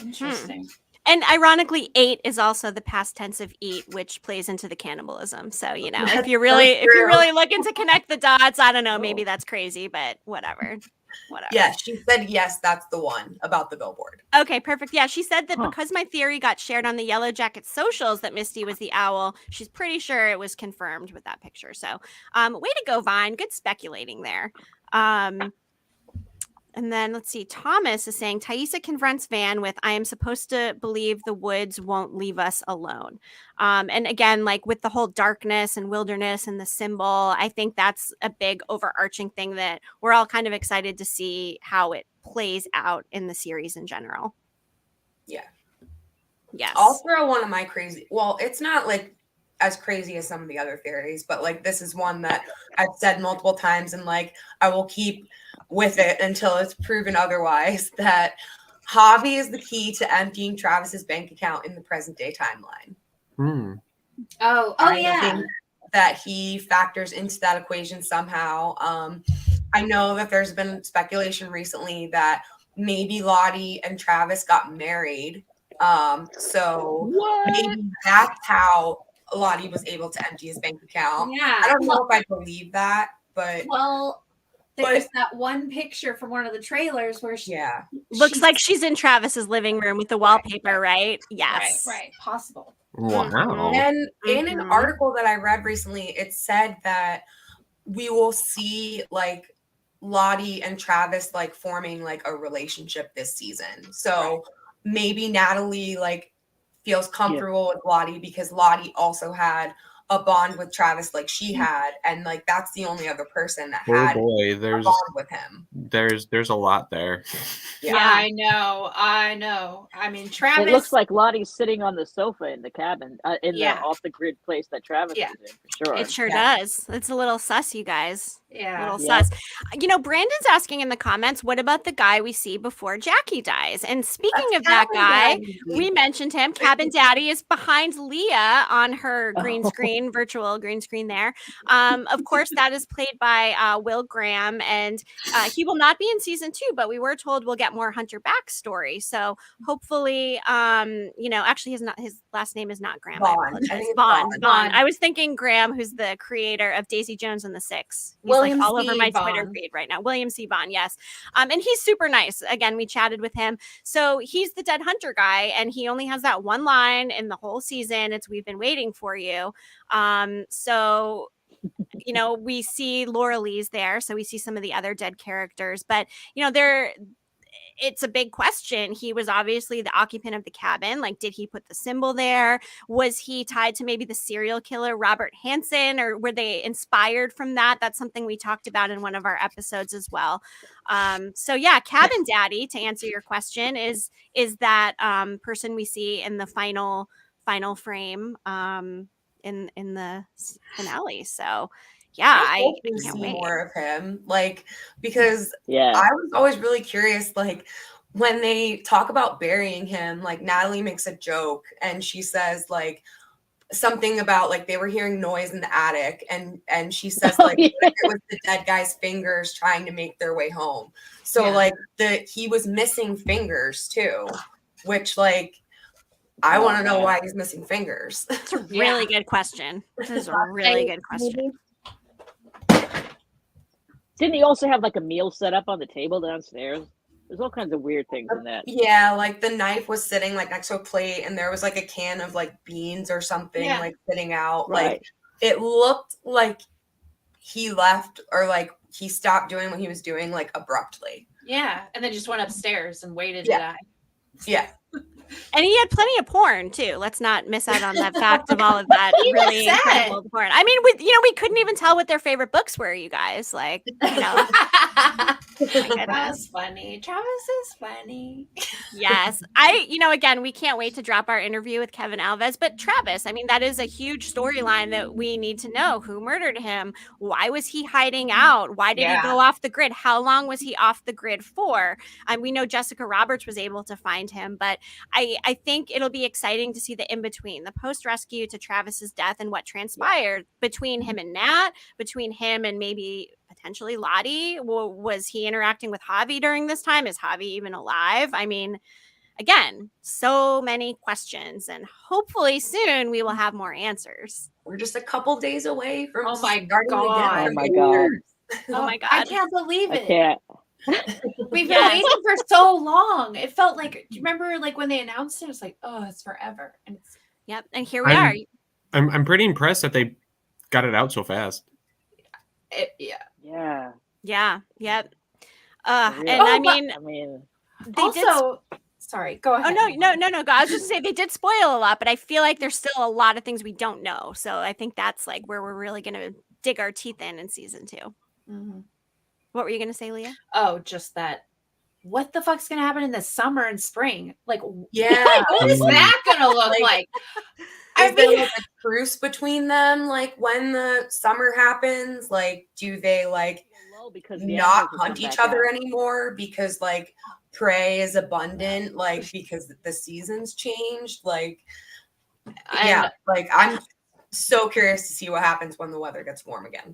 Interesting. And ironically, 8 is also the past tense of eat, which plays into the cannibalism. So, if you're really looking to connect the dots, I don't know, maybe that's crazy, but whatever. Whatever. Yeah, she said yes, that's the one about the billboard. Okay, perfect. Yeah, she said that because my theory got shared on the Yellowjackets socials that Misty was the owl, she's pretty sure it was confirmed with that picture. So, way to go, Vine. Good speculating there. And then let's see. Thomas is saying Taissa confronts Van with, "I am supposed to believe the woods won't leave us alone." And again, like with the whole darkness and wilderness and the symbol, I think that's a big overarching thing that we're all kind of excited to see how it plays out in the series in general. Yeah. Yes. I'll throw one of my crazy. Well, it's not like as crazy as some of the other theories, but like this is one that I've said multiple times, and like I will keep with it until it's proven otherwise, that Javi is the key to emptying Travis's bank account in the present day timeline. I think that he factors into that equation somehow. I know that there's been speculation recently that maybe Lottie and Travis got married. So maybe that's how Lottie was able to empty his bank account. Yeah. I don't know if I believe that, but there's that one picture from one of the trailers where she looks like she's in Travis's living room with the wallpaper, right? Yes. Right. Possible. Wow. And in an article that I read recently, it said that we will see like Lottie and Travis like forming like a relationship this season. So maybe Natalie like feels comfortable with Lottie because Lottie also had a bond with Travis like she had, and like that's the only other person that had a bond with him. There's a lot there. Yeah, I know. I mean, Travis. It looks like Lottie's sitting on the sofa in the cabin, in the off the grid place that Travis is in, for sure. It sure does. It's a little sus, you guys. Yeah. A little sus. You know, Brandon's asking in the comments, what about the guy we see before Jackie dies? And speaking of that guy, we mentioned him. Cabin Daddy is behind Leah on her green screen, virtual green screen there. Of course, that is played by Will Graham, and he will not be in season 2, but we were told we'll get more Hunter backstory. So hopefully, you know, actually his last name is not Graham. Vaughn. Vaughn. I was thinking Graham, who's the creator of Daisy Jones and the Six. He's like all over my Twitter feed right now. William C. Vaughn, yes. And he's super nice. Again, we chatted with him. So he's the dead hunter guy, and he only has that one line in the whole season. It's "We've been waiting for you." So you know, we see Laura Lee's there, so we see some of the other dead characters, but you know, it's a big question. He was obviously the occupant of the cabin. Like, did he put the symbol there? Was he tied to maybe the serial killer Robert Hansen, or were they inspired from that? That's something we talked about in one of our episodes as well. So yeah, Cabin Daddy, to answer your question, is that person we see in the final frame in the finale. So yeah, I can't wait. More of him, like, because I was always really curious, like when they talk about burying him, like Natalie makes a joke and she says like something about like they were hearing noise in the attic, and she says like it was the dead guy's fingers trying to make their way home. So like he was missing fingers too, which like I want to know why he's missing fingers. It's a really good question. This is a really good question. Didn't he also have like a meal set up on the table downstairs? There's all kinds of weird things in that. Yeah, like the knife was sitting like next to a plate, and there was like a can of like beans or something like sitting out. Right. Like it looked like he left, or like he stopped doing what he was doing like abruptly. Yeah, and then just went upstairs and waited to die. Yeah. And he had plenty of porn too. Let's not miss out on that fact of all of that really incredible porn. I mean, we couldn't even tell what their favorite books were, you guys. Like, you know. That's funny. Travis is funny. Yes. Again, we can't wait to drop our interview with Kevin Alves. But Travis, I mean, that is a huge storyline that we need to know. Who murdered him? Why was he hiding out? Why did he go off the grid? How long was he off the grid for? We know Jessica Roberts was able to find him, but I think it'll be exciting to see the in-between, the post-rescue to Travis's death, and what transpired between him and Nat, between him and maybe potentially Lottie. Was he interacting with Javi during this time? Is Javi even alive? I mean, again, so many questions, and hopefully soon we will have more answers. We're just a couple days away from Oh my God. Oh my God. I can't believe it. I can't. We've been waiting for so long. It felt like, do you remember like when they announced it? It was like, oh, it's forever. And it's Yep. And here we are. I'm pretty impressed that they got it out so fast. Yeah. Yep. Really? And I mean, they also sorry, go ahead. Oh no. Go. I was just saying they did spoil a lot, but I feel like there's still a lot of things we don't know. So I think that's like where we're really gonna dig our teeth in season 2. Mm-hmm. What were you gonna say, Leah? Oh, just that. What the fuck's gonna happen in the summer and spring? Like, yeah, what is that gonna look like? Is there like a truce between them? Like when the summer happens, like do they like because not hunt each other anymore because like prey is abundant, like because the seasons changed? Like, yeah, like I'm so curious to see what happens when the weather gets warm again.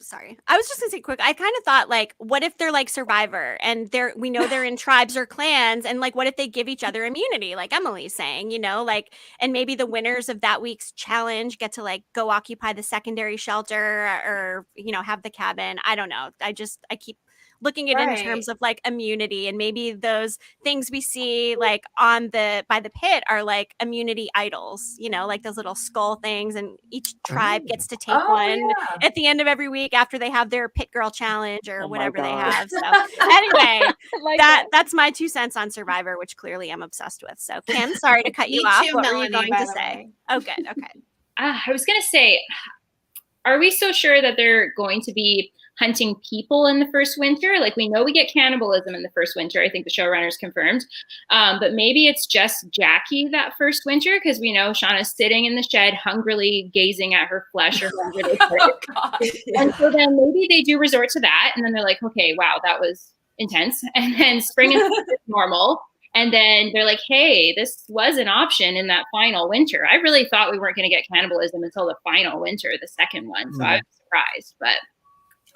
Sorry, I was just gonna say quick. I kind of thought like, what if they're like Survivor and we know they're in tribes or clans, and like, what if they give each other immunity, like Emily's saying, like, and maybe the winners of that week's challenge get to like go occupy the secondary shelter or have the cabin. I don't know. I keep looking at it in terms of like immunity, and maybe those things we see like by the pit are like immunity idols, like those little skull things, and each tribe gets to take one at the end of every week after they have their pit girl challenge or whatever they have. So anyway, that's my 2 cents on Survivor, which clearly I'm obsessed with. So Kim, sorry to cut you off. What were you going to say? Oh, good. Okay. I was going to say, are we so sure that they're going to be hunting people in the first winter? Like, we know we get cannibalism in the first winter. I think the showrunners confirmed. But maybe it's just Jackie that first winter, because we know Shauna's sitting in the shed hungrily gazing at her flesh or whatever they put. And so then maybe they do resort to that. And then they're like, okay, wow, that was intense. And then spring is normal. And then they're like, hey, this was an option in that final winter. I really thought we weren't going to get cannibalism until the final winter, the second one. So I was surprised. But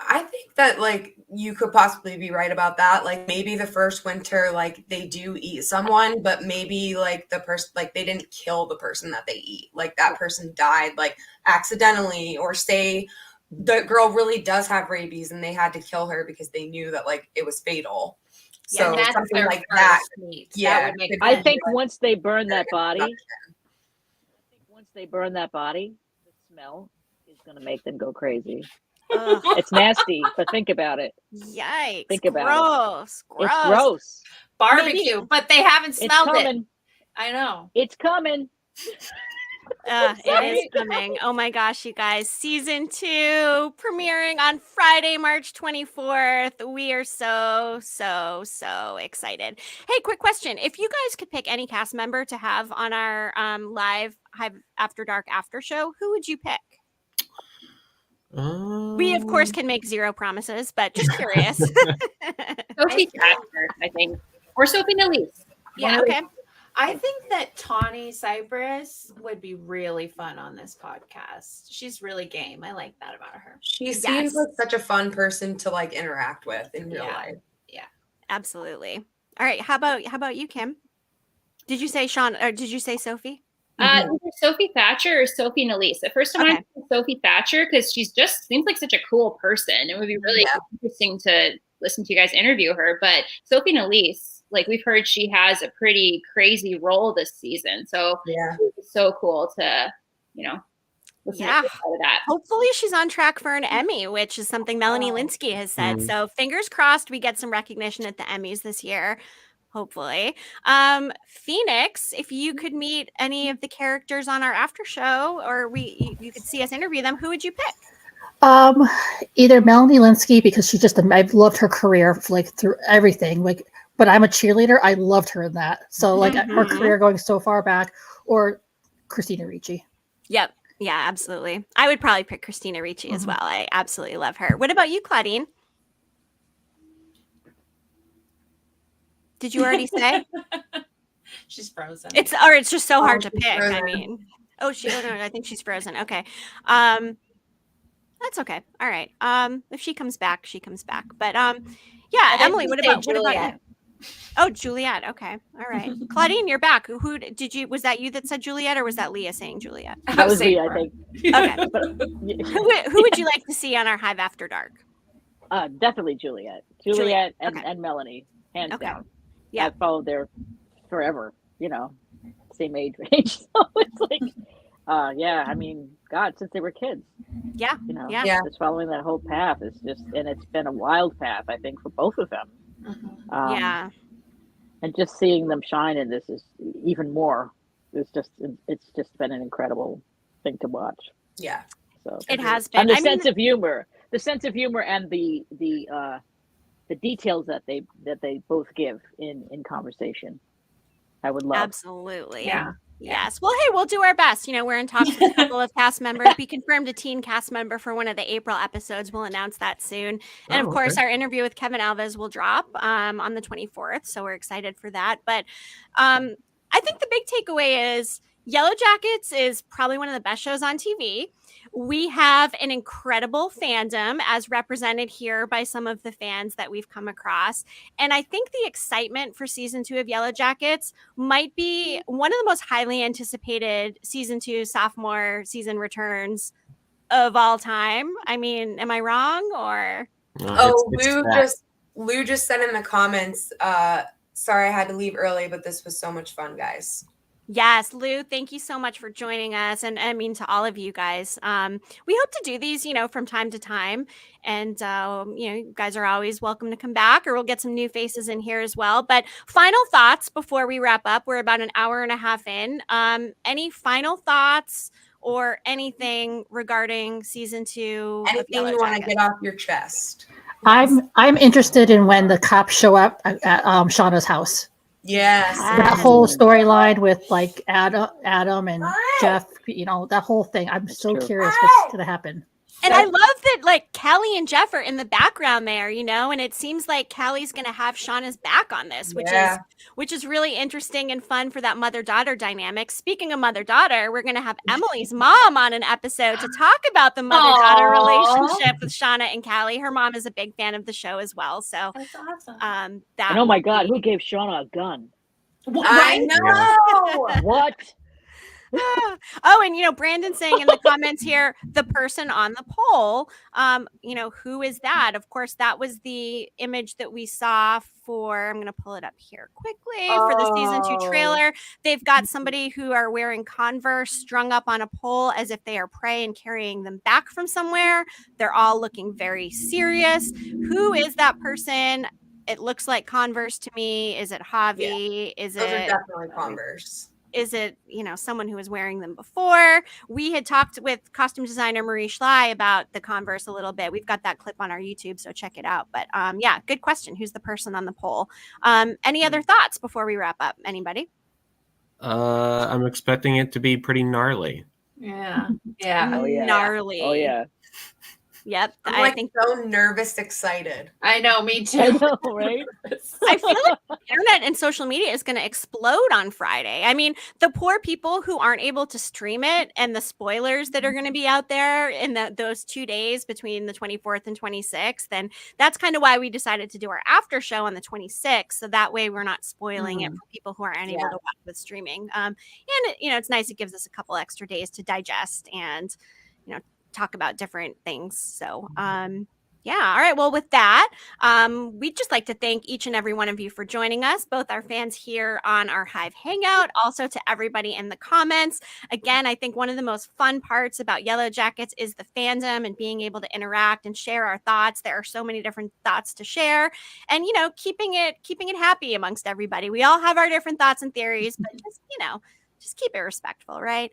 I think that like you could possibly be right about that. Like maybe the first winter, like they do eat someone, but maybe like the person, like they didn't kill the person that they eat. Like that person died like accidentally, or say the girl really does have rabies and they had to kill her because they knew that like it was fatal. So something like that. Yeah. I think once they burn that body, the smell is going to make them go crazy. It's nasty, but think about it. Yikes. Think about it. It's gross. Barbecue, but they haven't smelled it. I know. It's coming. It is coming. Oh my gosh, you guys. Season 2 premiering on Friday, March 24th. We are so excited. Hey, quick question. If you guys could pick any cast member to have on our live Hive After Dark after show, who would you pick? We, of course, can make zero promises, but just curious. Sophie Thatcher, I think. Or Sophie Nalise. Yeah, okay. I think that Tawny Cypress would be really fun on this podcast. She's really game. I like that about her. She seems like such a fun person to like interact with in real life. Yeah, absolutely. All right. How about you, Kim? Did you say Sean or did you say Sophie? Either Sophie Thatcher or Sophie Nalise. At first, I'm going to say Sophie Thatcher because she's just seems like such a cool person. It would be really interesting to listen to you guys interview her. But Sophie Nalise, like we've heard, she has a pretty crazy role this season. So it's so cool to, listen to that. Hopefully she's on track for an Emmy, which is something Melanie Linsky has said. So fingers crossed we get some recognition at the Emmys this year. Hopefully. Phoenix, if you could meet any of the characters on our after show, or you could see us interview them, who would you pick? Either Melanie Linsky, because I've loved her career like through everything. Like, but I'm a cheerleader. I loved her in that. So like her career going so far back, or Christina Ricci. Yep. Yeah, absolutely. I would probably pick Christina Ricci as well. I absolutely love her. What about you, Claudine? Did you already say? She's frozen. It's just so hard to pick. Frozen. I mean, no, I think she's frozen. Okay. That's okay. All right. If she comes back, she comes back. But Emily, what about you? Oh, Juliet. Okay. All right. Claudine, you're back. Was that you that said Juliet, or was that Leah saying Juliet? That was Leah, I think. Okay. Who would you like to see on our Hive After Dark? Definitely Juliet. Okay. And Melanie, hands Okay. down. Yeah. I've followed there forever, same age range. So it's like, yeah, I mean, God, since they were kids, Yeah. Yeah. Yeah. just following that whole path is just, and it's been a wild path, I think, for both of them. Yeah. And just seeing them shine in this is even more. It's just been an incredible thing to watch. Yeah. So It has been. and the sense of humor and the details that they both give in conversation, I would love. Absolutely. Yeah. Yes. Well, hey, we'll do our best. We're in talks with a couple of cast members. We confirmed a teen cast member for one of the April episodes. We'll announce that soon. And of course, our interview with Kevin Alves will drop on the 24th. So we're excited for that. But I think the big takeaway is Yellowjackets is probably one of the best shows on TV. We have an incredible fandom as represented here by some of the fans that we've come across. And I think the excitement for season 2 of Yellowjackets might be one of the most highly anticipated season 2 sophomore season returns of all time. I mean, am I wrong or? Lou just said in the comments, sorry I had to leave early, but this was so much fun, guys. Yes, Lou, thank you so much for joining us. And I mean, to all of you guys, we hope to do these, from time to time. And, you guys are always welcome to come back, or we'll get some new faces in here as well. But final thoughts before we wrap up. We're about an hour and a half in. Any final thoughts or anything regarding season 2? Anything you want to get off your chest? I'm interested in when the cops show up at Shauna's house. Yes. That whole storyline with like Adam and Jeff, that whole thing. I'm so curious what's going to happen. And I love that, like, Callie and Jeff are in the background there, and it seems like Callie's going to have Shauna's back on this, which is really interesting and fun for that mother-daughter dynamic. Speaking of mother-daughter, we're going to have Emily's mom on an episode to talk about the mother-daughter relationship with Shauna and Callie. Her mom is a big fan of the show as well. So that's awesome. And oh my God, who gave Shauna a gun? I know. What? Oh, and Brandon saying in the comments here, the person on the poll, who is that? Of course, that was the image that we saw for, I'm going to pull it up here quickly, for the season 2 trailer. They've got somebody who are wearing Converse strung up on a pole as if they are prey and carrying them back from somewhere. They're all looking very serious. Who is that person? It looks like Converse to me. Is it Javi? Yeah. Those are definitely Converse. Is it, someone who was wearing them before? We had talked with costume designer Marie Schley about the Converse a little bit. We've got that clip on our YouTube, so check it out. But yeah, good question. Who's the person on the poll? Any other thoughts before we wrap up? Anybody? I'm expecting it to be pretty gnarly. Yeah. Yeah. Oh, yeah. Gnarly. Oh, yeah. Yep. I'm so nervous, excited. I know, me too. I know, right? I feel like the internet and social media is going to explode on Friday. I mean, the poor people who aren't able to stream it and the spoilers that are going to be out there in those 2 days between the 24th and 26th. And that's kind of why we decided to do our after show on the 26th. So that way we're not spoiling it for people who aren't able to watch with streaming. And, it's nice. It gives us a couple extra days to digest and, talk about different things. So, yeah. All right. Well, with that, we'd just like to thank each and every one of you for joining us, both our fans here on our Hive Hangout, also to everybody in the comments. Again, I think one of the most fun parts about Yellowjackets is the fandom and being able to interact and share our thoughts. There are so many different thoughts to share, and keeping it happy amongst everybody. We all have our different thoughts and theories, but just keep it respectful, right?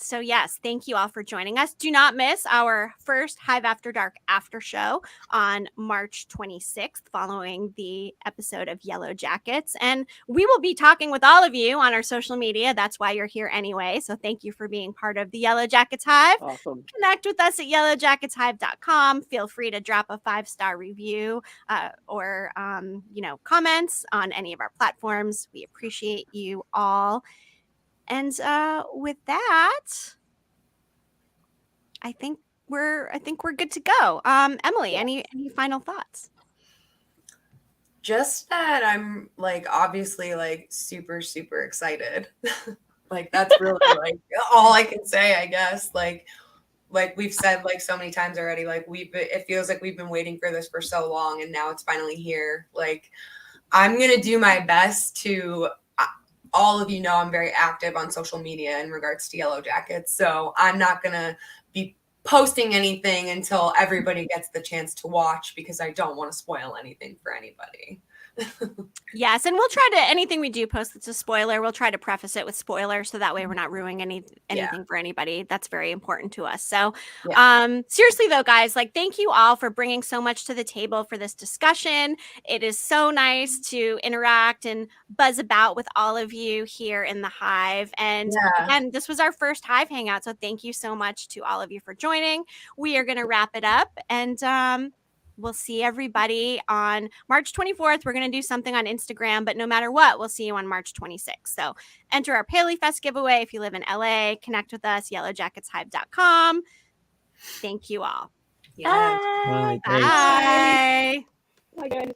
So yes, thank you all for joining us. Do not miss our first Hive After Dark after show on March 26th, following the episode of Yellowjackets. And we will be talking with all of you on our social media. That's why you're here anyway. So thank you for being part of the Yellowjackets Hive. Awesome. Connect with us at yellowjacketshive.com. Feel free to drop a 5-star review or comments on any of our platforms. We appreciate you all. And with that, I think we're good to go. Emily, any final thoughts? Just that I'm obviously super, super excited. That's really all I can say, I guess. like we've said like so many times already, like it feels like we've been waiting for this for so long, and now it's finally here. Like, I'm gonna do my best to. All of you know I'm very active on social media in regards to Yellowjackets, so I'm not gonna be posting anything until everybody gets the chance to watch, because I don't want to spoil anything for anybody. Yes, and we'll try to, anything we do post that's a spoiler, we'll try to preface it with spoilers, so that way we're not ruining anything for anybody. That's very important to us. So seriously though, guys, like, thank you all for bringing so much to the table for this discussion. It is so nice to interact and buzz about with all of you here in the Hive. And again, this was our first Hive Hangout, so thank you so much to all of you for joining. We are going to wrap it up, and we'll see everybody on March 24th. We're going to do something on Instagram, but no matter what, we'll see you on March 26th. So enter our Paley Fest giveaway if you live in LA. Connect with us, yellowjacketshive.com. Thank you all. Yeah. Bye. Bye. Bye, guys.